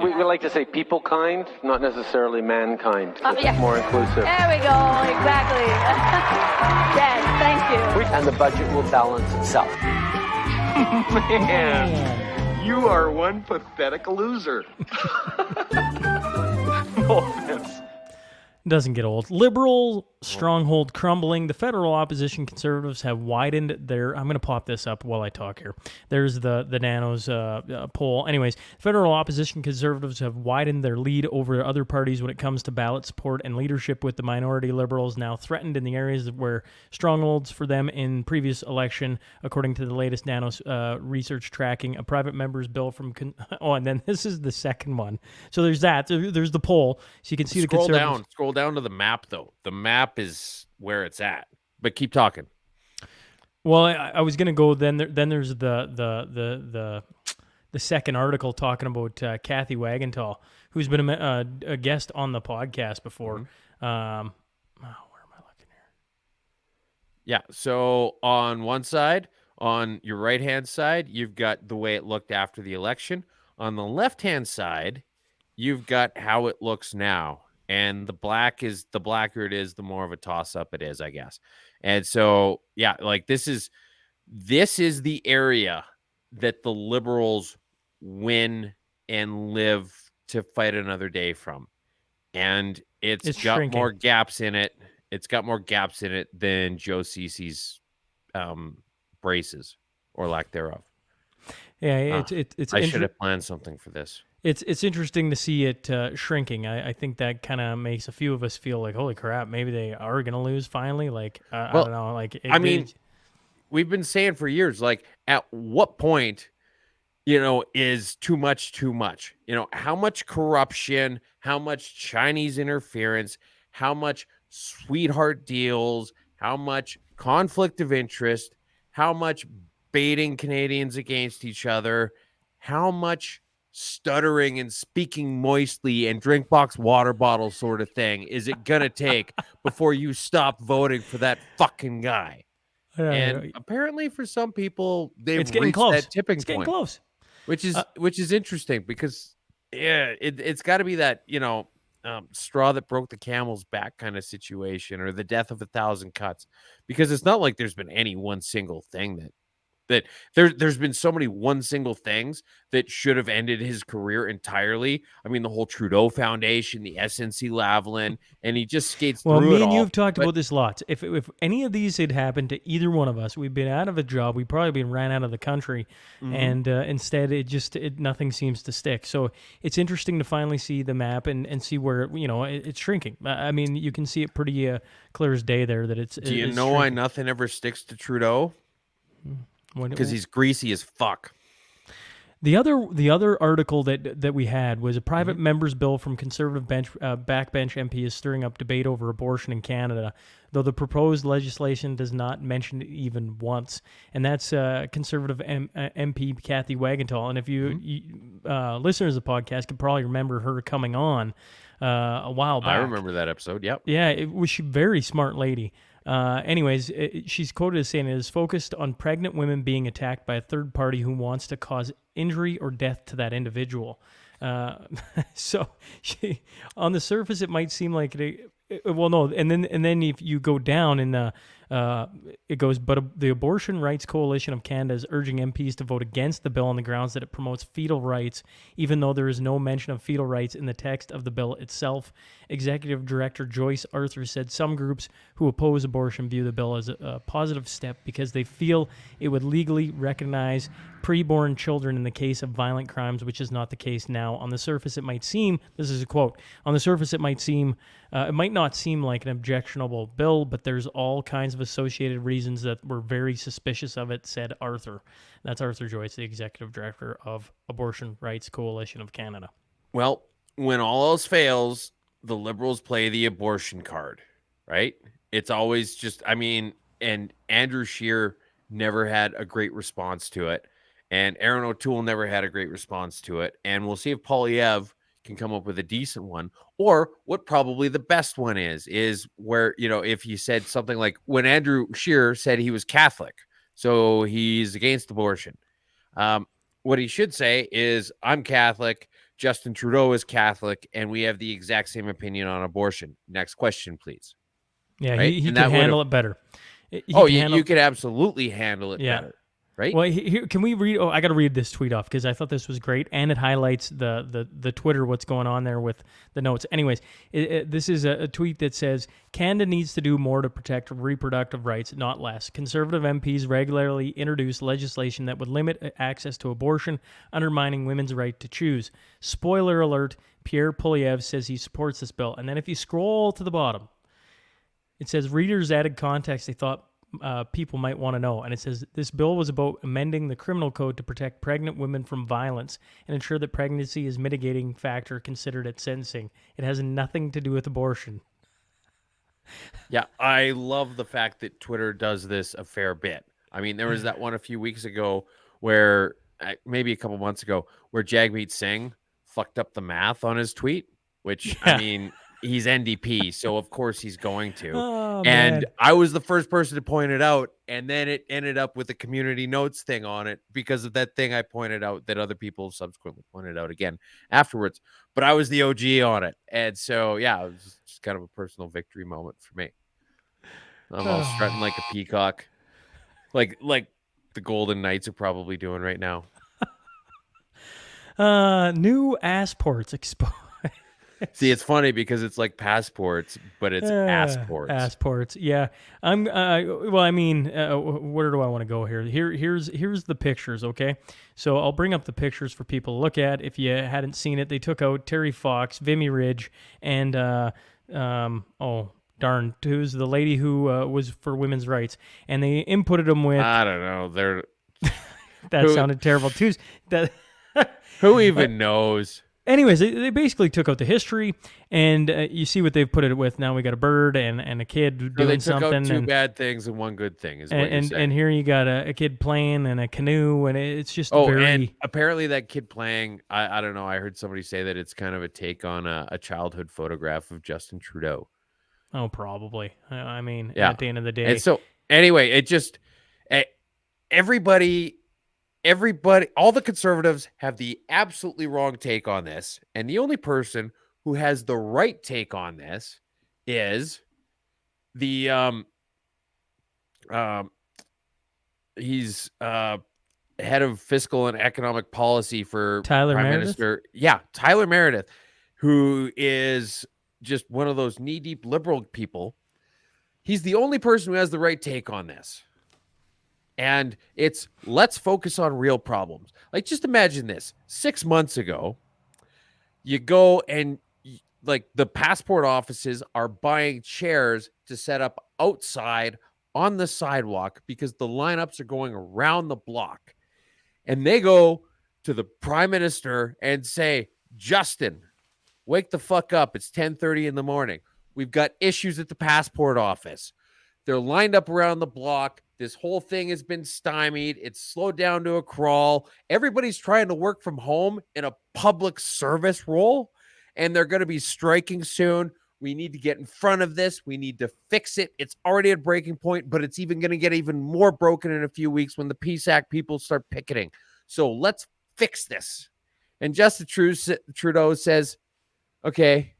we like to say people kind, not necessarily mankind. Yeah. More inclusive. There we go. Exactly. Yes, thank you. And the budget will balance itself. Man, you are one pathetic loser. No offense. Doesn't get old. Liberal stronghold crumbling. The federal opposition Conservatives have widened their... I'm going to pop this up while I talk here. There's the Nanos poll. Anyways, federal opposition Conservatives have widened their lead over other parties when it comes to ballot support and leadership, with the minority Liberals now threatened in the areas where strongholds for them in previous election, according to the latest Nanos research tracking. A private member's bill from... and then this is the second one. So there's that. There's the poll. So you can see the Conservatives... Scroll down to the map, though. The map is where it's at. But keep talking. Well, I was going to go. Then there's the second article talking about Kathy Wagenthal, who's been a guest on the podcast before. Mm-hmm. Where am I looking here? Yeah. So on one side, on your right-hand side, you've got the way it looked after the election. On the left-hand side, you've got how it looks now. And the blacker it is, the more of a toss-up it is, I guess. And so, yeah, like this is the area that the Liberals win and live to fight another day from. And it's got shrinking. more gaps in it. It's got more gaps in it than Joe Cece's braces, or lack thereof. Yeah, I should have planned something for this. It's interesting to see it shrinking. I think that kind of makes a few of us feel like, holy crap, maybe they are going to lose finally. Like, I don't know. Like, we've been saying for years, like, at what point, is too much too much? How much corruption, how much Chinese interference, how much sweetheart deals, how much conflict of interest, how much baiting Canadians against each other, how much stuttering and speaking moistly and drink box water bottle sort of thing is it gonna take before you stop voting for that fucking guy? And apparently for some people they've reached that tipping point. Getting close. Which is interesting because it's got to be that straw that broke the camel's back kind of situation, or the death of 1,000 cuts, because it's not like there's been any one single thing that there's been so many one single things that should have ended his career entirely. I mean, the whole Trudeau Foundation, the SNC Lavalin, and he just skates through it all. Well, me and you have talked about this lots. If any of these had happened to either one of us, we'd been out of a job. We'd probably been ran out of the country, and instead nothing seems to stick. So it's interesting to finally see the map and see where it's shrinking. I mean, you can see it pretty clear as day there that it's. Do you know why nothing ever sticks to Trudeau? Because he's greasy as fuck. The other article that we had was a private member's bill from Conservative backbench MP is stirring up debate over abortion in Canada, though the proposed legislation does not mention it even once. And that's Conservative MP Kathy Wagenthal. And if you listeners of the podcast can probably remember her coming on a while back. I remember that episode, yep. Yeah, it was a very smart lady. Anyways, she's quoted as saying it is focused on pregnant women being attacked by a third party who wants to cause injury or death to that individual. So on the surface, it might seem like well, no, and then if you go down in the it goes, but the Abortion Rights Coalition of Canada is urging MPs to vote against the bill on the grounds that it promotes fetal rights, even though there is no mention of fetal rights in the text of the bill itself. Executive Director Joyce Arthur said some groups who oppose abortion view the bill as a positive step because they feel it would legally recognize preborn children in the case of violent crimes, which is not the case now. On the surface, it might seem, this is a quote, on the surface it might not seem like an objectionable bill, but there's all kinds of associated reasons that were very suspicious of it, said Arthur. That's Arthur Joyce, the executive director of Abortion Rights Coalition of Canada. Well, when all else fails, the Liberals play the abortion card, right? It's always just, I mean, and Andrew Scheer never had a great response to it. And Aaron O'Toole never had a great response to it. And we'll see if Polyev can come up with a decent one, or what probably the best one is where, you know, if he said something like when Andrew Scheer said he was Catholic, so he's against abortion. What he should say is, I'm Catholic, Justin Trudeau is Catholic, and we have the exact same opinion on abortion. Next question, please. Yeah, Right? he can handle it better. You could absolutely handle it better. Right? Well, here, can we read? Oh, I got to read this tweet off because I thought this was great, and it highlights the Twitter, what's going on there with the notes. Anyways, this is a tweet that says, Canada needs to do more to protect reproductive rights, not less. Conservative MPs regularly introduce legislation that would limit access to abortion, undermining women's right to choose. Spoiler alert, Pierre Poilievre says he supports this bill. And then if you scroll to the bottom, it says readers added context they thought people might want to know. And it says, this bill was about amending the criminal code to protect pregnant women from violence and ensure that pregnancy is a mitigating factor considered at sentencing. It has nothing to do with abortion. Yeah, I love the fact that Twitter does this a fair bit. I mean, there was that one a few weeks ago where, maybe a couple months ago, where Jagmeet Singh fucked up the math on his tweet, which, I mean, he's NDP, so of course he's going to. Oh, and man. I was the first person to point it out, and then it ended up with a community notes thing on it because of that thing I pointed out that other people subsequently pointed out again afterwards. But I was the OG on it, and so yeah, it was just kind of a personal victory moment for me. I'm all strutting like a peacock, like the Golden Knights are probably doing right now. New assports exposed. See, it's funny because it's like passports, but it's assports. Assports, yeah. I'm. Well, I mean, where do I want to go here? Here's the pictures. Okay, so I'll bring up the pictures for people to look at. If you hadn't seen it, they took out Terry Fox, Vimy Ridge, and oh darn, who's the lady who was for women's rights, and they inputted them with. I don't know. They're that sounded terrible too. Who even knows? Anyways, they basically took out the history, and you see what they've put it with. Now we got a bird and a kid doing something. They took out two bad things and one good thing, is what you're saying. And here you got a kid playing and a canoe, and it's just and apparently that kid playing, I don't know, I heard somebody say that it's kind of a take on a childhood photograph of Justin Trudeau. Oh, probably. I mean, at the end of the day. And so, anyway, it just, everybody, all the conservatives have the absolutely wrong take on this. And the only person who has the right take on this is the, he's head of fiscal and economic policy for Tyler Prime Meredith? Minister. Yeah, Tyler Meredith, who is just one of those knee-deep liberal people. He's the only person who has the right take on this. And it's, let's focus on real problems. Like, just imagine this. 6 months ago, you go and, like, the passport offices are buying chairs to set up outside on the sidewalk because the lineups are going around the block. And they go to the prime minister and say, Justin, wake the fuck up. It's 10:30 in the morning. We've got issues at the passport office. They're lined up around the block. This whole thing has been stymied. It's slowed down to a crawl. Everybody's trying to work from home in a public service role, and they're going to be striking soon. We need to get in front of this. We need to fix it. It's already at breaking point, but it's even going to get even more broken in a few weeks when the Peace Act people start picketing. So let's fix this. And Justin Trudeau says, okay,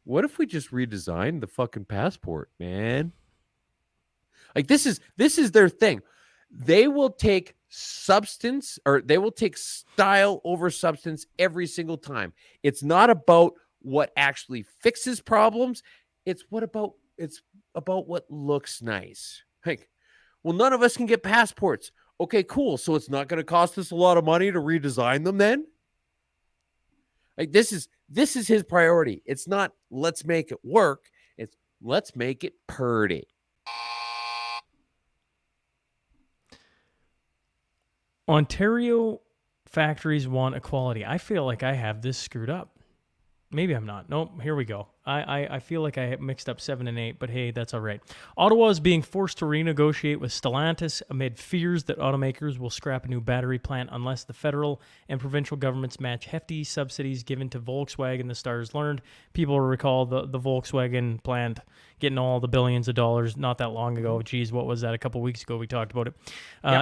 what if we just redesigned the fucking passport, man? Like, this is their thing. They will take substance, or they will take style over substance every single time. It's not about what actually fixes problems. It's about what looks nice. Like, well, none of us can get passports. Okay, cool. So it's not going to cost us a lot of money to redesign them then? Like, this is his priority. It's not let's make it work. It's let's make it purty. Ontario factories want equality. I feel like I have this screwed up. Maybe I'm not. Nope, here we go. I feel like I mixed up 7 and 8, but hey, that's all right. Ottawa is being forced to renegotiate with Stellantis amid fears that automakers will scrap a new battery plant unless the federal and provincial governments match hefty subsidies given to Volkswagen. The Stars learned. People will recall the Volkswagen plant getting all the billions of dollars not that long ago. Geez, what was that? A couple weeks ago we talked about it.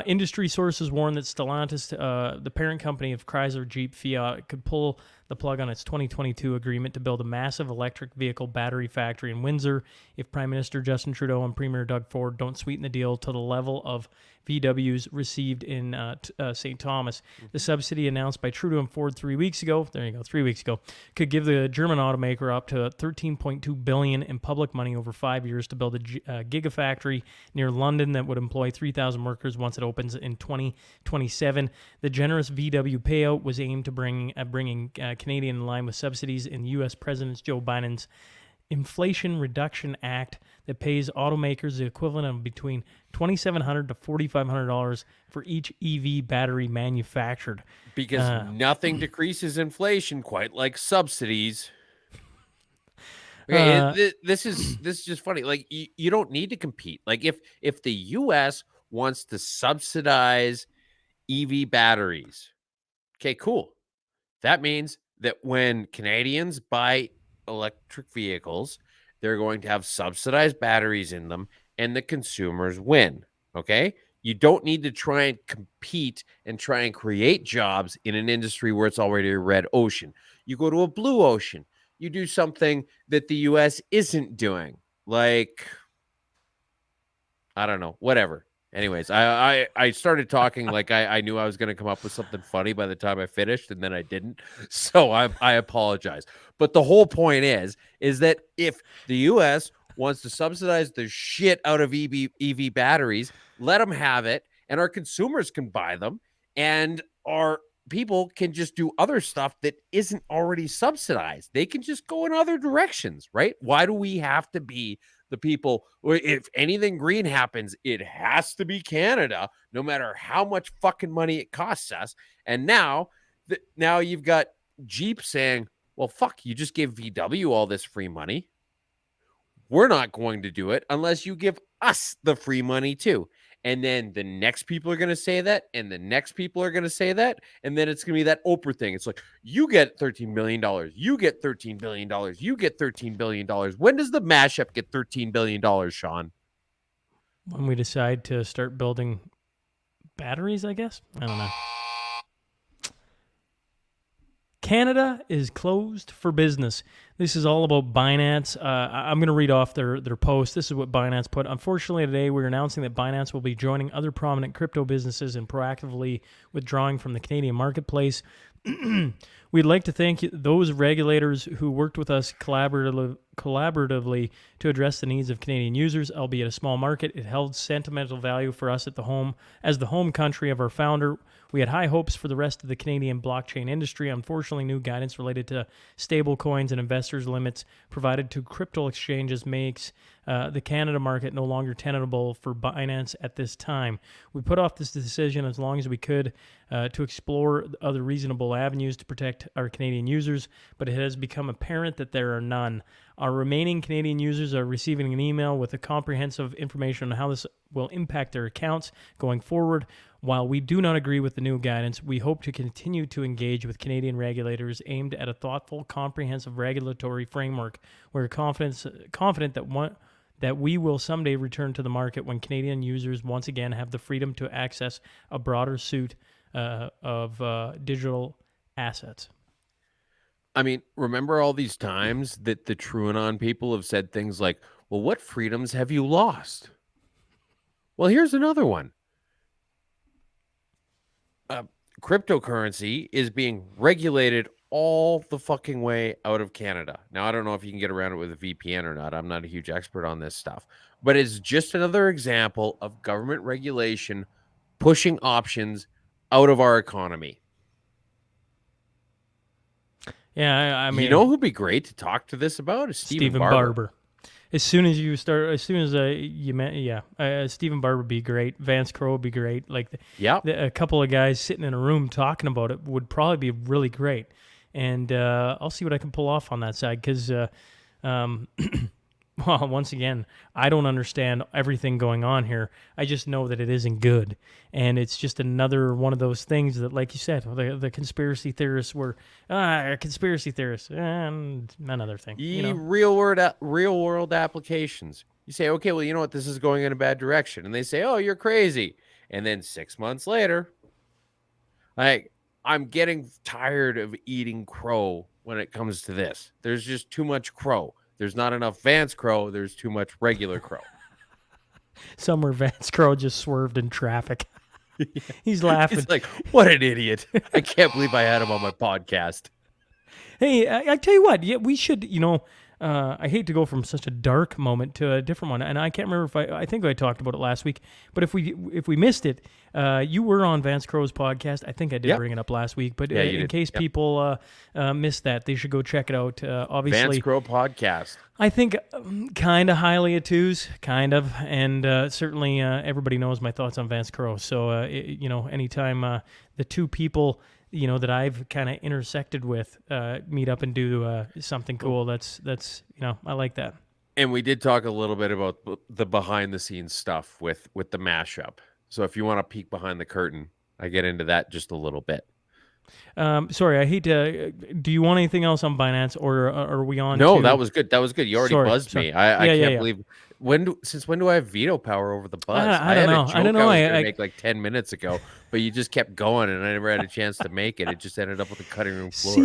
Industry sources warn that Stellantis, the parent company of Chrysler, Jeep, Fiat, could pull the plug on its 2022 agreement to build a massive electric vehicle battery factory in Windsor if Prime Minister Justin Trudeau and Premier Doug Ford don't sweeten the deal to the level of VWs received in St. Thomas. The subsidy announced by Trudeau and Ford 3 weeks ago, could give the German automaker up to $13.2 billion in public money over 5 years to build a gigafactory near London that would employ 3,000 workers once it opens in 2027. The generous VW payout was aimed to bringing Canadian in line with subsidies in U.S. President Joe Biden's Inflation Reduction Act that pays automakers the equivalent of between $2,700 to $4,500 for each EV battery manufactured. Because nothing decreases inflation quite like subsidies. Okay, this is just funny. Like you don't need to compete. Like if the U.S. wants to subsidize EV batteries, okay, cool. That means that when Canadians buy electric vehicles, they're going to have subsidized batteries in them, and the consumers win. Okay, you don't need to try and compete and try and create jobs in an industry where it's already a red ocean. You go to a blue ocean. You do something that the U.S. isn't doing, like, I don't know, whatever. Anyways, I started talking like I knew I was going to come up with something funny by the time I finished, and then I didn't. So I apologize. But the whole point is that if the U.S. wants to subsidize the shit out of EV batteries, let them have it, and our consumers can buy them, and our people can just do other stuff that isn't already subsidized. They can just go in other directions, right? Why do we have to be the people? If anything green happens, it has to be Canada, no matter how much fucking money it costs us. And now you've got Jeep saying, well, fuck, you just gave VW all this free money. We're not going to do it unless you give us the free money too. And then the next people are going to say that, and the next people are going to say that, and then it's going to be that Oprah thing. It's like, you get $13 million, you get $13 billion, you get $13 billion. When does the Mashup get $13 billion, Sean? When we decide to start building batteries, I guess? I don't know. Canada is closed for business. This is all about Binance. I'm going to read off their post. This is what Binance put. Unfortunately, today we're announcing that Binance will be joining other prominent crypto businesses in proactively withdrawing from the Canadian marketplace. We'd like to thank those regulators who worked with us collaboratively to address the needs of Canadian users. Albeit a small market, it held sentimental value for us as the home country of our founder. We had high hopes for the rest of the Canadian blockchain industry. Unfortunately, new guidance related to stable coins and investors' limits provided to crypto exchanges makes the Canada market no longer tenable for Binance at this time. We put off this decision as long as we could to explore other reasonable avenues to protect our Canadian users, but it has become apparent that there are none. Our remaining Canadian users are receiving an email with a comprehensive information on how this will impact their accounts going forward. While we do not agree with the new guidance, we hope to continue to engage with Canadian regulators aimed at a thoughtful, comprehensive regulatory framework. We're confident that we will someday return to the market when Canadian users once again have the freedom to access a broader suite of digital assets. I mean, remember all these times that the TrueAnon people have said things like, well, what freedoms have you lost? Well, here's another one. Cryptocurrency is being regulated all the fucking way out of Canada. Now, I don't know if you can get around it with a VPN or not. I'm not a huge expert on this stuff, but it's just another example of government regulation pushing options out of our economy. Yeah, I mean, you know who'd be great to talk to this about is Stephen Barber. As soon as you met, Stephen Barr would be great. Vance Crowe would be great. Like, Yep. a couple of guys sitting in a room talking about it would probably be really great. And I'll see what I can pull off on that side because, well, once again, I don't understand everything going on here. I just know that it isn't good. And it's just another one of those things that, like you said, the conspiracy theorists were conspiracy theorists and another thing. Real world applications. You say, okay, well, you know what? This is going in a bad direction. And they say, oh, you're crazy. And then 6 months later, I'm getting tired of eating crow when it comes to this. There's just too much crow. There's not enough Vance Crow. There's too much regular crow. Somewhere Vance Crowe just swerved in traffic. He's laughing. It's like, what an idiot. I can't believe I had him on my podcast. Hey, I tell you what, we should, I hate to go from such a dark moment to a different one, and I can't remember if I think I talked about it last week, but if we missed it, you were on Vance Crowe's podcast. I think I did bring it up last week, but in case people missed that, they should go check it out. Obviously, Vance Crowe podcast. I think kind of highly a twos, kind of, and certainly everybody knows my thoughts on Vance Crowe. So, anytime the two people that I've kind of intersected with meet up and do something cool, that's I like that. And we did talk a little bit about the behind the scenes stuff with the mashup. So if you want to peek behind the curtain, I get into that just a little bit. Sorry, I hate to. Do you want anything else on Binance, or are we on? No, that was good. That was good. You already buzzed sorry. me. I can't believe. Since when do I have veto power over the buzz? I don't know. I don't know. I was gonna make like 10 minutes ago, but you just kept going, and I never had a chance to make it. It just ended up on the cutting room floor.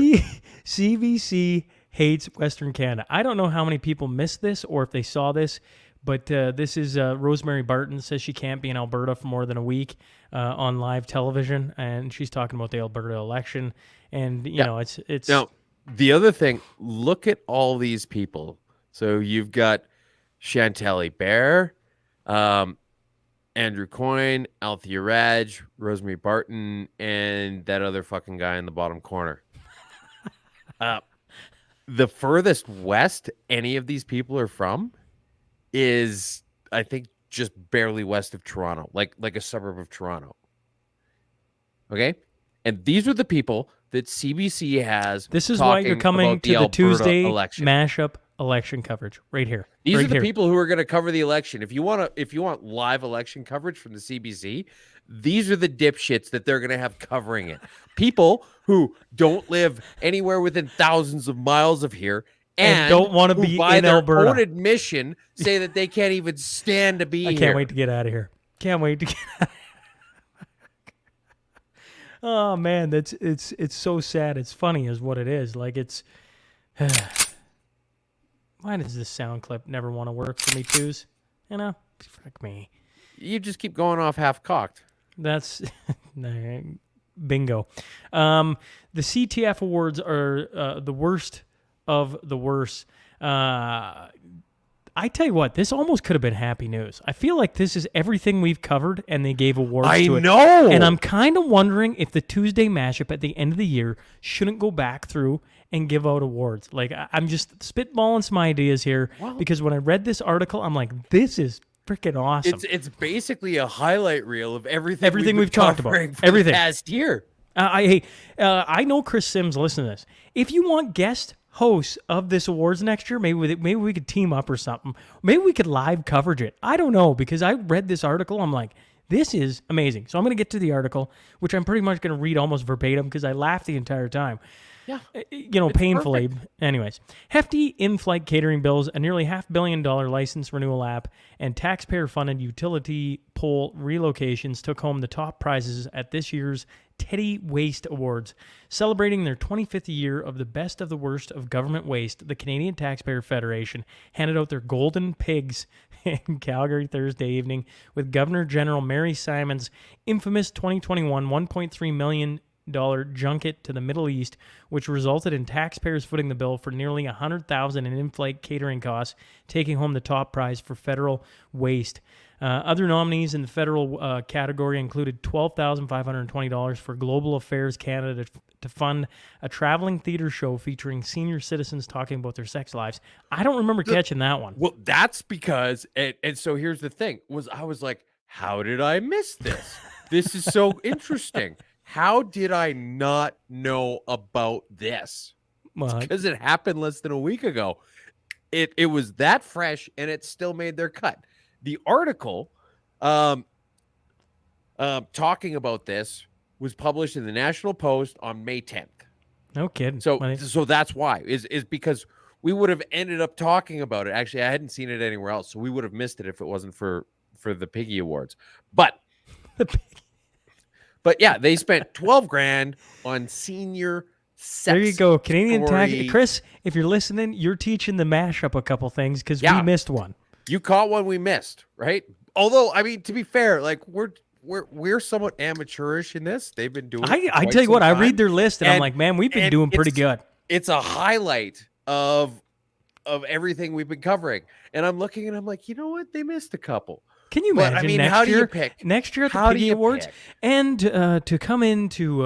CBC hates Western Canada. I don't know how many people missed this or if they saw this, but this is Rosemary Barton says she can't be in Alberta for more than a week on live television, and she's talking about the Alberta election. And it's now the other thing. Look at all these people. So you've got Chantelli Bear, Andrew Coyne, Althea Raj, Rosemary Barton, and that other fucking guy in the bottom corner. The furthest west any of these people are from is, I think, just barely west of Toronto, like a suburb of Toronto. Okay? And these are the people that CBC has. This is why you're coming to the Tuesday election mashup election coverage right here. These are the people who are going to cover the election. If you want live election coverage from the CBC, these are the dipshits that they're going to have covering it. People who don't live anywhere within thousands of miles of here and don't want to be by in their Alberta. own admission say that they can't even stand to be here. I can't wait to get out of here. Can't wait to get out of here. Oh man, it's so sad. It's funny is what it is. Like it's why does this sound clip never want to work for me, twos? Fuck me. You just keep going off half cocked. That's bingo. The CTF awards are the worst of the worst. I tell you what, this almost could have been happy news. I feel like this is everything we've covered, and they gave awards to it. I know! And I'm kind of wondering if the Tuesday mashup at the end of the year shouldn't go back through and give out awards. Like, I'm just spitballing some ideas here, because when I read this article, I'm like, this is freaking awesome. It's basically a highlight reel of everything we've talked about. Everything. The past year. I know Chris Sims listen to this. If you want guest hosts of this awards next year, maybe we could team up or something. Maybe we could live coverage it. I don't know, because I read this article. I'm like, this is amazing. So I'm going to get to the article, which I'm pretty much going to read almost verbatim because I laughed the entire time. Yeah. Painfully. Perfect. Anyways, hefty in-flight catering bills, a nearly $500 million license renewal app, and taxpayer-funded utility pole relocations took home the top prizes at this year's Teddy Waste Awards. Celebrating their 25th year of the best of the worst of government waste, the Canadian Taxpayer Federation handed out their golden pigs in Calgary Thursday evening, with Governor General Mary Simon's infamous 2021 $1.3 million junket to the Middle East, which resulted in taxpayers footing the bill for nearly $100,000 in in-flight catering costs, taking home the top prize for federal waste. Other nominees in the federal category included $12,520 for Global Affairs Canada to fund a traveling theater show featuring senior citizens talking about their sex lives. I don't remember catching that one. Well, that's because, and so here's the thing: I was like, how did I miss this? This is so interesting. How did I not know about this? Well, Because it happened less than a week ago. It was that fresh, and it still made their cut. The article talking about this was published in the National Post on May 10th. no kidding. So Well, so that's why is because we would have ended up talking about it. Actually, I hadn't seen it anywhere else, so we would have missed it if it wasn't for the Piggy Awards. But yeah, they spent 12 grand on senior sex. there you go, Canadian story. tax. Chris, if you're listening, you're teaching the Mashup a couple things because Yeah. we missed one. You caught one we missed, right? Although, I mean, to be fair, like we're somewhat amateurish in this. They've been doing. I quite tell you some what, I time. read their list and I'm like, man, we've been and doing pretty it's- good. It's a highlight of everything we've been covering, and I'm looking and I'm like, you know what? They missed a couple. Can you But, imagine I mean, next how do year? you pick? Next year at the How do Piggy you Awards, pick? and to come in to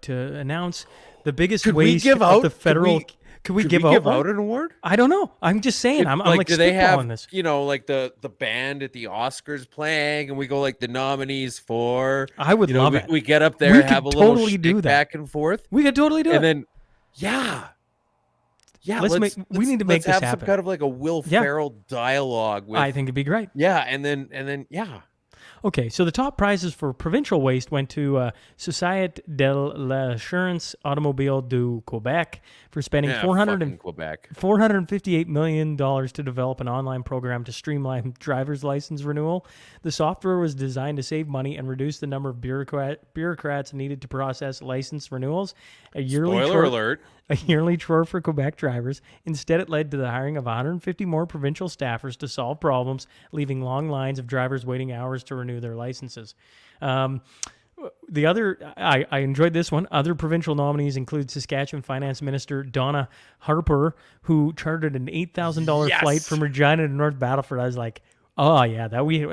announce the biggest Could we waste give of out- the could federal. Could we give out one? an award? I don't know. I'm just saying. I'm like do they have spitballing this. like the band at the Oscars playing, and we go like the nominees for. I would love it. We get up there, We have could a little totally do shtick that. back and forth, We could totally do it. and then yeah. we need to make let's this have happen. some kind of like a Will Yeah. Ferrell dialogue with. I think it'd be great. Yeah, and then yeah. Okay, so the top prizes for provincial waste went to Société de l'Assurance Automobile du Québec for spending Yeah, $400 fucking Quebec. $458 million to develop an online program to streamline driver's license renewal. The software was designed to save money and reduce the number of bureaucrats needed to process license renewals. Spoiler alert. A yearly chore for Quebec drivers. Instead, it led to the hiring of 150 more provincial staffers to solve problems, leaving long lines of drivers waiting hours to renew their licenses. The other, I enjoyed this one. Other provincial nominees include Saskatchewan Finance Minister Donna Harper, who chartered an $8,000 Yes. flight from Regina to North Battleford. I was like, oh yeah, We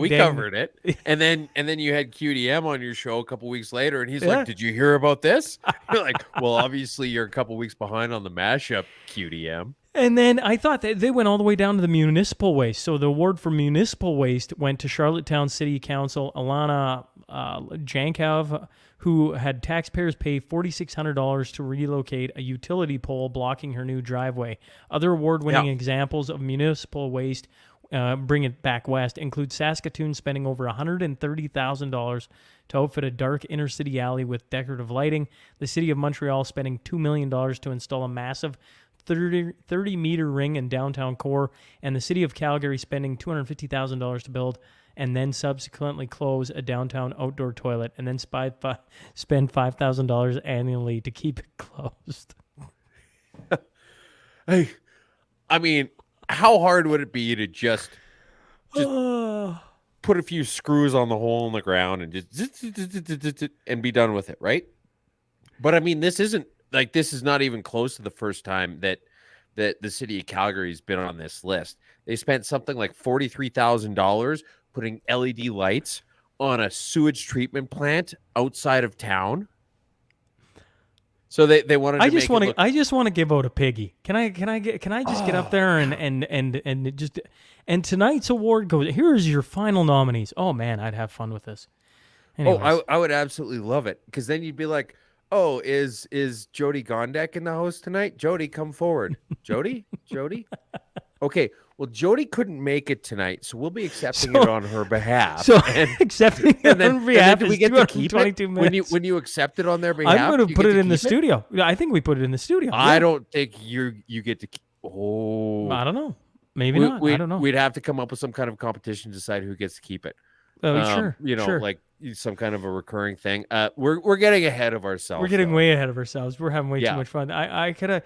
covered it. And then you had QDM on your show a couple weeks later, and he's Yeah. like, "Did you hear about this?" You're like, "Well, obviously you're a couple weeks behind on the mashup, QDM." And then I thought that they went all the way down to the municipal waste. So the award for municipal waste went to Charlottetown City Council Alana Jankov, who had taxpayers pay $4,600 to relocate a utility pole blocking her new driveway. Other award-winning Yeah. examples of municipal waste, bring it back west, include Saskatoon spending over $130,000 to outfit a dark inner-city alley with decorative lighting, the City of Montreal spending $2 million to install a massive 30-meter ring in downtown core, and the City of Calgary spending $250,000 to build and then subsequently close a downtown outdoor toilet and then spend $5,000 annually to keep it closed. Hey, I mean, how hard would it be to just put a few screws on the hole in the ground and just and be done with it, right? But I mean, this is not even close to the first time that the city of Calgary has been on this list. They spent something like $43,000 putting LED lights on a sewage treatment plant outside of town. So they wanted. I just want to give out a piggy. Can I just get up there and tonight's award goes. Here's your final nominees. Oh man, I'd have fun with this. Anyways. Oh, I would absolutely love it, because then you'd be like, "Oh, is Jody Gondek in the house tonight? Jody, come forward. Jody. Okay, well, Jody couldn't make it tonight, so we'll be accepting it on her behalf. So accepting it on behalf do is we get to keep 222 it minutes. when you accept it on their behalf? I'm going to you put get it to in the keep it? studio. I think we put it in the studio. I Yeah. don't think you get to. Oh, I don't know. Maybe not. I don't know. We'd have to come up with some kind of competition to decide who gets to keep it. Sure. Sure. Like some kind of a recurring thing. We're getting ahead of ourselves. We're getting though. way ahead of ourselves. We're having way Yeah. too much fun. I could have,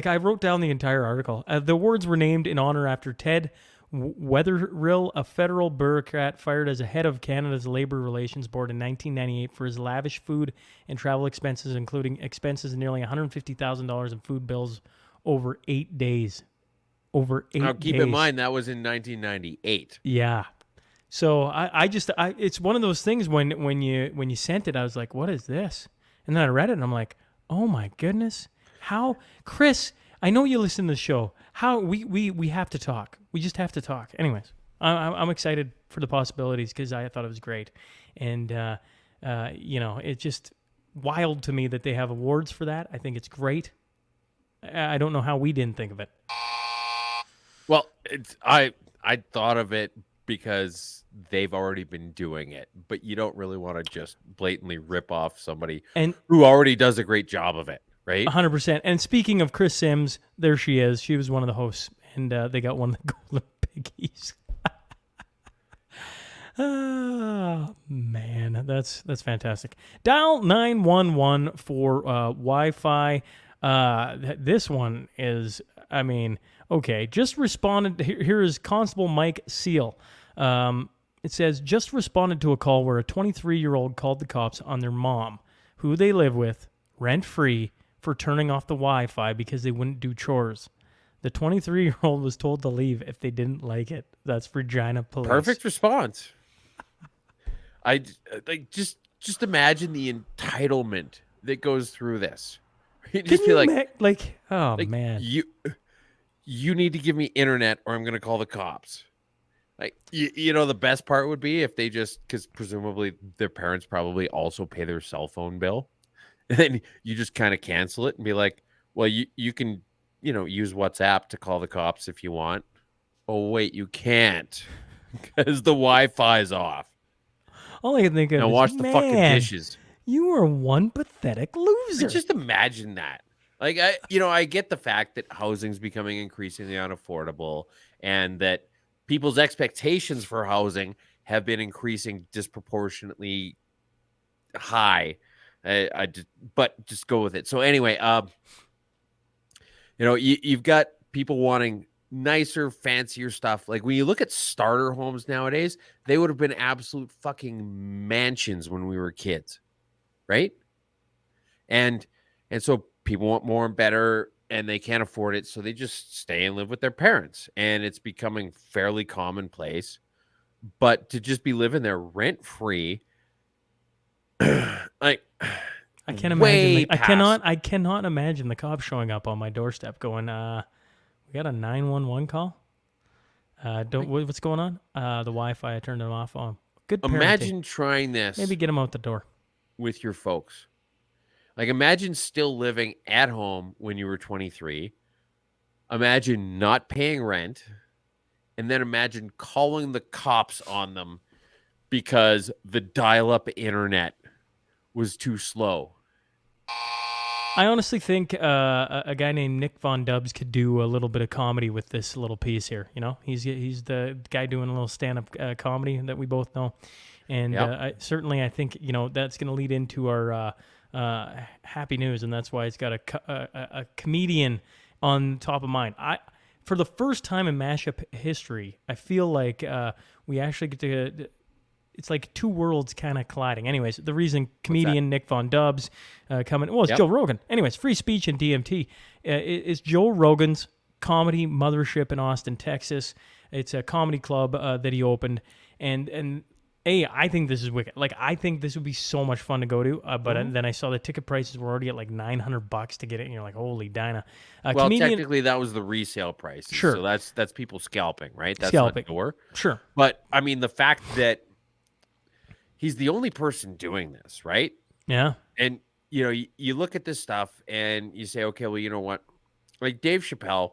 I wrote down the entire article. The awards were named in honor after Ted Wetherill, a federal bureaucrat fired as a head of Canada's Labour Relations Board in 1998 for his lavish food and travel expenses, including expenses of nearly $150,000 in food bills over 8 days. Over 8 Now, days. keep in mind that was in 1998. Yeah. So it's one of those things when you sent it, I was like, what is this? And then I read it and I'm like, oh my goodness. How, Chris, I know you listen to the show. How we have to talk. We just have to talk. Anyways, I'm excited for the possibilities because I thought it was great. And, it's just wild to me that they have awards for that. I think it's great. I don't know how we didn't think of it. Well, I thought of it because they've already been doing it, but you don't really want to just blatantly rip off somebody who already does a great job of it, right? 100%. And speaking of Chris Sims, there she is. She was one of the hosts, and they got one of the golden piggies. Oh, man, that's fantastic. Dial 911 for Wi-Fi. This one is, okay, just responded. Here is Constable Mike Seal. It says, just responded to a call where a 23-year-old called the cops on their mom, who they live with, rent-free, for turning off the Wi-Fi because they wouldn't do chores. The 23-year-old was told to leave if they didn't like it. That's Regina Police. Perfect response. I like just imagine the entitlement that goes through this. Just be man, you need to give me internet or I'm going to call the cops. Like, the best part would be if they because presumably their parents probably also pay their cell phone bill. And then you just kind of cancel it and be like, well, you can, use WhatsApp to call the cops if you want. Oh, wait, you can't because the Wi-Fi is off. All I can think of now is, wash the fucking dishes. You are one pathetic loser. Just imagine that. Like, I get the fact that housing's becoming increasingly unaffordable and that people's expectations for housing have been increasing disproportionately high. But just go with it. So anyway, you've got people wanting nicer, fancier stuff. Like when you look at starter homes nowadays, they would have been absolute fucking mansions when we were kids, right? And so people want more and better and they can't afford it, so they just stay and live with their parents, and it's becoming fairly commonplace. But to just be living there rent free, like, I can't imagine. I cannot imagine the cops showing up on my doorstep going, "We got a 911 call. What's going on? The Wi-Fi. I turned it off on. Good parenting. Imagine trying this. Maybe get them out the door with your folks. Like, imagine still living at home when you were 23. Imagine not paying rent, and then imagine calling the cops on them because the dial-up internet was too slow. I honestly think a guy named Nick Von Dubs could do a little bit of comedy with this little piece here. He's the guy doing a little stand-up comedy that we both know, and yep. I think that's going to lead into our happy news, and that's why it's got a comedian on top of mind. For the first time in Mashup history, I feel like we actually get to. It's like two worlds kind of colliding. Anyways, the reason comedian Nick Von Dubs coming... Well, it's Joe Rogan. Anyways, free speech and DMT. It's Joe Rogan's comedy mothership in Austin, Texas. It's a comedy club that he opened. And I think this is wicked. Like, I think this would be so much fun to go to. But then I saw the ticket prices were already at like $900 to get it. And you're like, holy Dinah. Technically, that was the resale price. Sure. So that's people scalping, right? That's scalping. Not door. Sure. But, I mean, the fact that he's the only person doing this, right? Yeah. And, you look at this stuff and you say, okay, well, you know what? Like Dave Chappelle,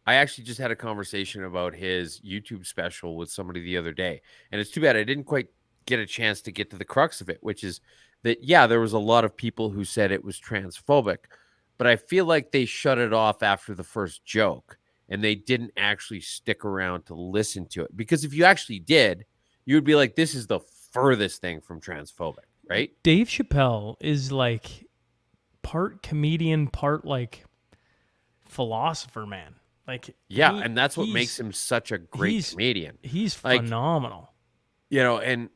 I actually just had a conversation about his YouTube special with somebody the other day. And it's too bad I didn't quite get a chance to get to the crux of it, which is that, there was a lot of people who said it was transphobic, but I feel like they shut it off after the first joke and they didn't actually stick around to listen to it. Because if you actually did, you would be like, this is the furthest thing from transphobic, right? Dave Chappelle is like part comedian, part like philosopher, man. Like, Yeah, and that's what he's- makes him such a great comedian. He's Like, phenomenal. And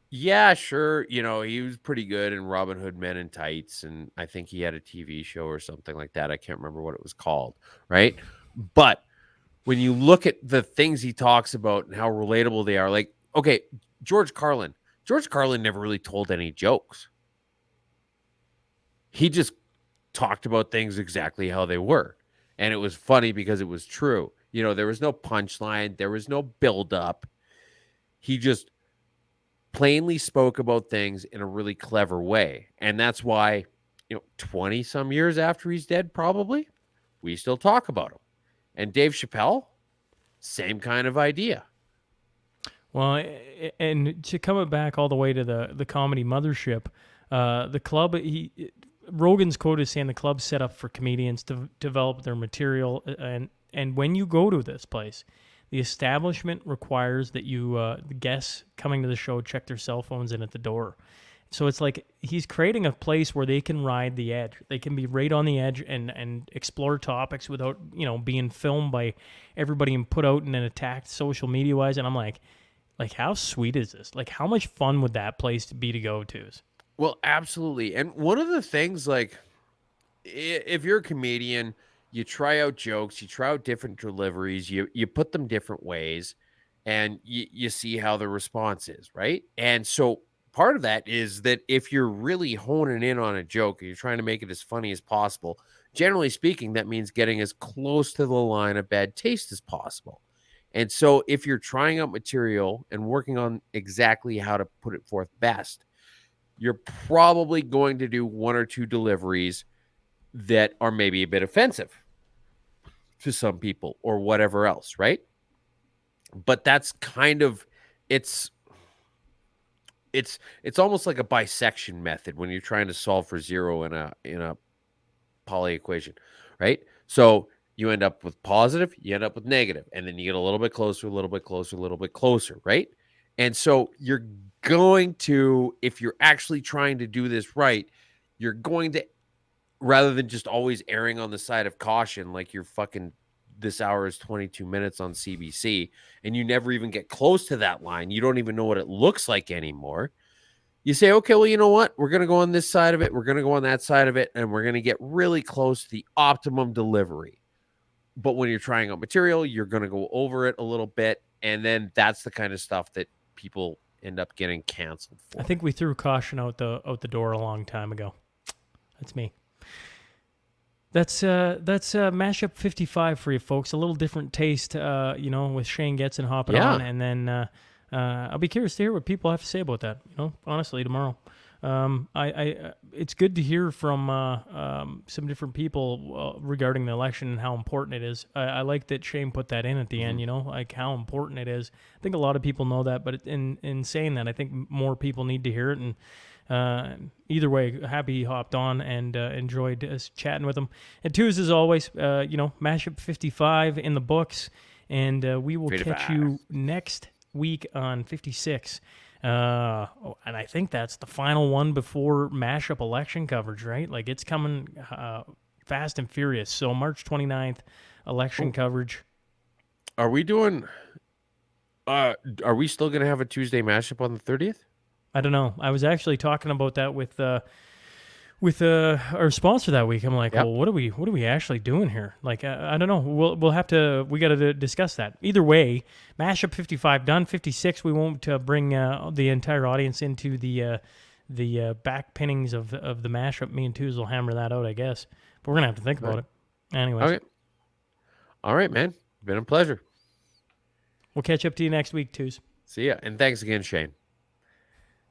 yeah, sure, he was pretty good in Robin Hood Men in Tights, and I think he had a TV show or something like that. I can't remember what it was called, right? But when you look at the things he talks about and how relatable they are, like, okay, George Carlin never really told any jokes. He just talked about things exactly how they were. And it was funny because it was true. There was no punchline, there was no build up. He just plainly spoke about things in a really clever way. And that's why, 20 some years after he's dead, probably, we still talk about him. And Dave Chappelle, same kind of idea. Well, and to come it back all the way to the comedy mothership, the club, Rogan's quote is saying the club's set up for comedians to develop their material. And when you go to this place, the establishment requires that the guests coming to the show check their cell phones in at the door. So it's like he's creating a place where they can ride the edge. They can be right on the edge and explore topics without, being filmed by everybody and put out and then attacked social media wise. And I'm like, how sweet is this? Like, how much fun would that place be to go to? Well, absolutely. And one of the things, like, if you're a comedian, you try out jokes, you try out different deliveries, you put them different ways, and you see how the response is, right? And so part of that is that if you're really honing in on a joke and you're trying to make it as funny as possible, generally speaking, that means getting as close to the line of bad taste as possible. And so if you're trying out material and working on exactly how to put it forth best, you're probably going to do one or two deliveries that are maybe a bit offensive to some people or whatever else, right? But that's kind of it's almost like a bisection method when you're trying to solve for zero in a poly equation, right? So you end up with positive, you end up with negative, and then you get a little bit closer, a little bit closer, a little bit closer, right? And so you're going to, if you're actually trying to do this right, you're going to, rather than just always erring on the side of caution, like you're fucking, this hour is 22 minutes on CBC, and you never even get close to that line. You don't even know what it looks like anymore. You say, okay, well, you know what? We're going to go on this side of it. We're going to go on that side of it. And we're going to get really close to the optimum delivery. But when you're trying out material, you're going to go over it a little bit. And then that's the kind of stuff that people end up getting canceled for. I think we threw caution out the door a long time ago. That's me. That's Mashup 55 for you folks. A little different taste, with Shane Getson hopping on. And then I'll be curious to hear what people have to say about that, honestly, tomorrow. It's good to hear from some different people regarding the election and how important it is. I like that Shane put that in at the end, like how important it is. I think a lot of people know that, but in saying that, I think more people need to hear it. And either way, happy he hopped on and enjoyed us chatting with him. And twos, as always, Mashup 55 in the books, and we will 55. catch you next week on 56. And I think that's the final one before Mashup election coverage, right? Like, it's coming fast and furious. So March 29th, election coverage. Are we doing... are we still going to have a Tuesday Mashup on the 30th? I don't know. I was actually talking about that with our sponsor that week. I'm like, Yep. well, what are we actually doing here? Like, I don't know. We got to discuss that. Either way, Mashup 55 done. 56, we won't bring the entire audience into the back pinnings of the mashup. Me and Twos will hammer that out, I guess. But we're gonna have to think about it. Anyways, Okay. All right, man. Been a pleasure. we'll catch up to you next week, Twos. See ya. And thanks again, Shane.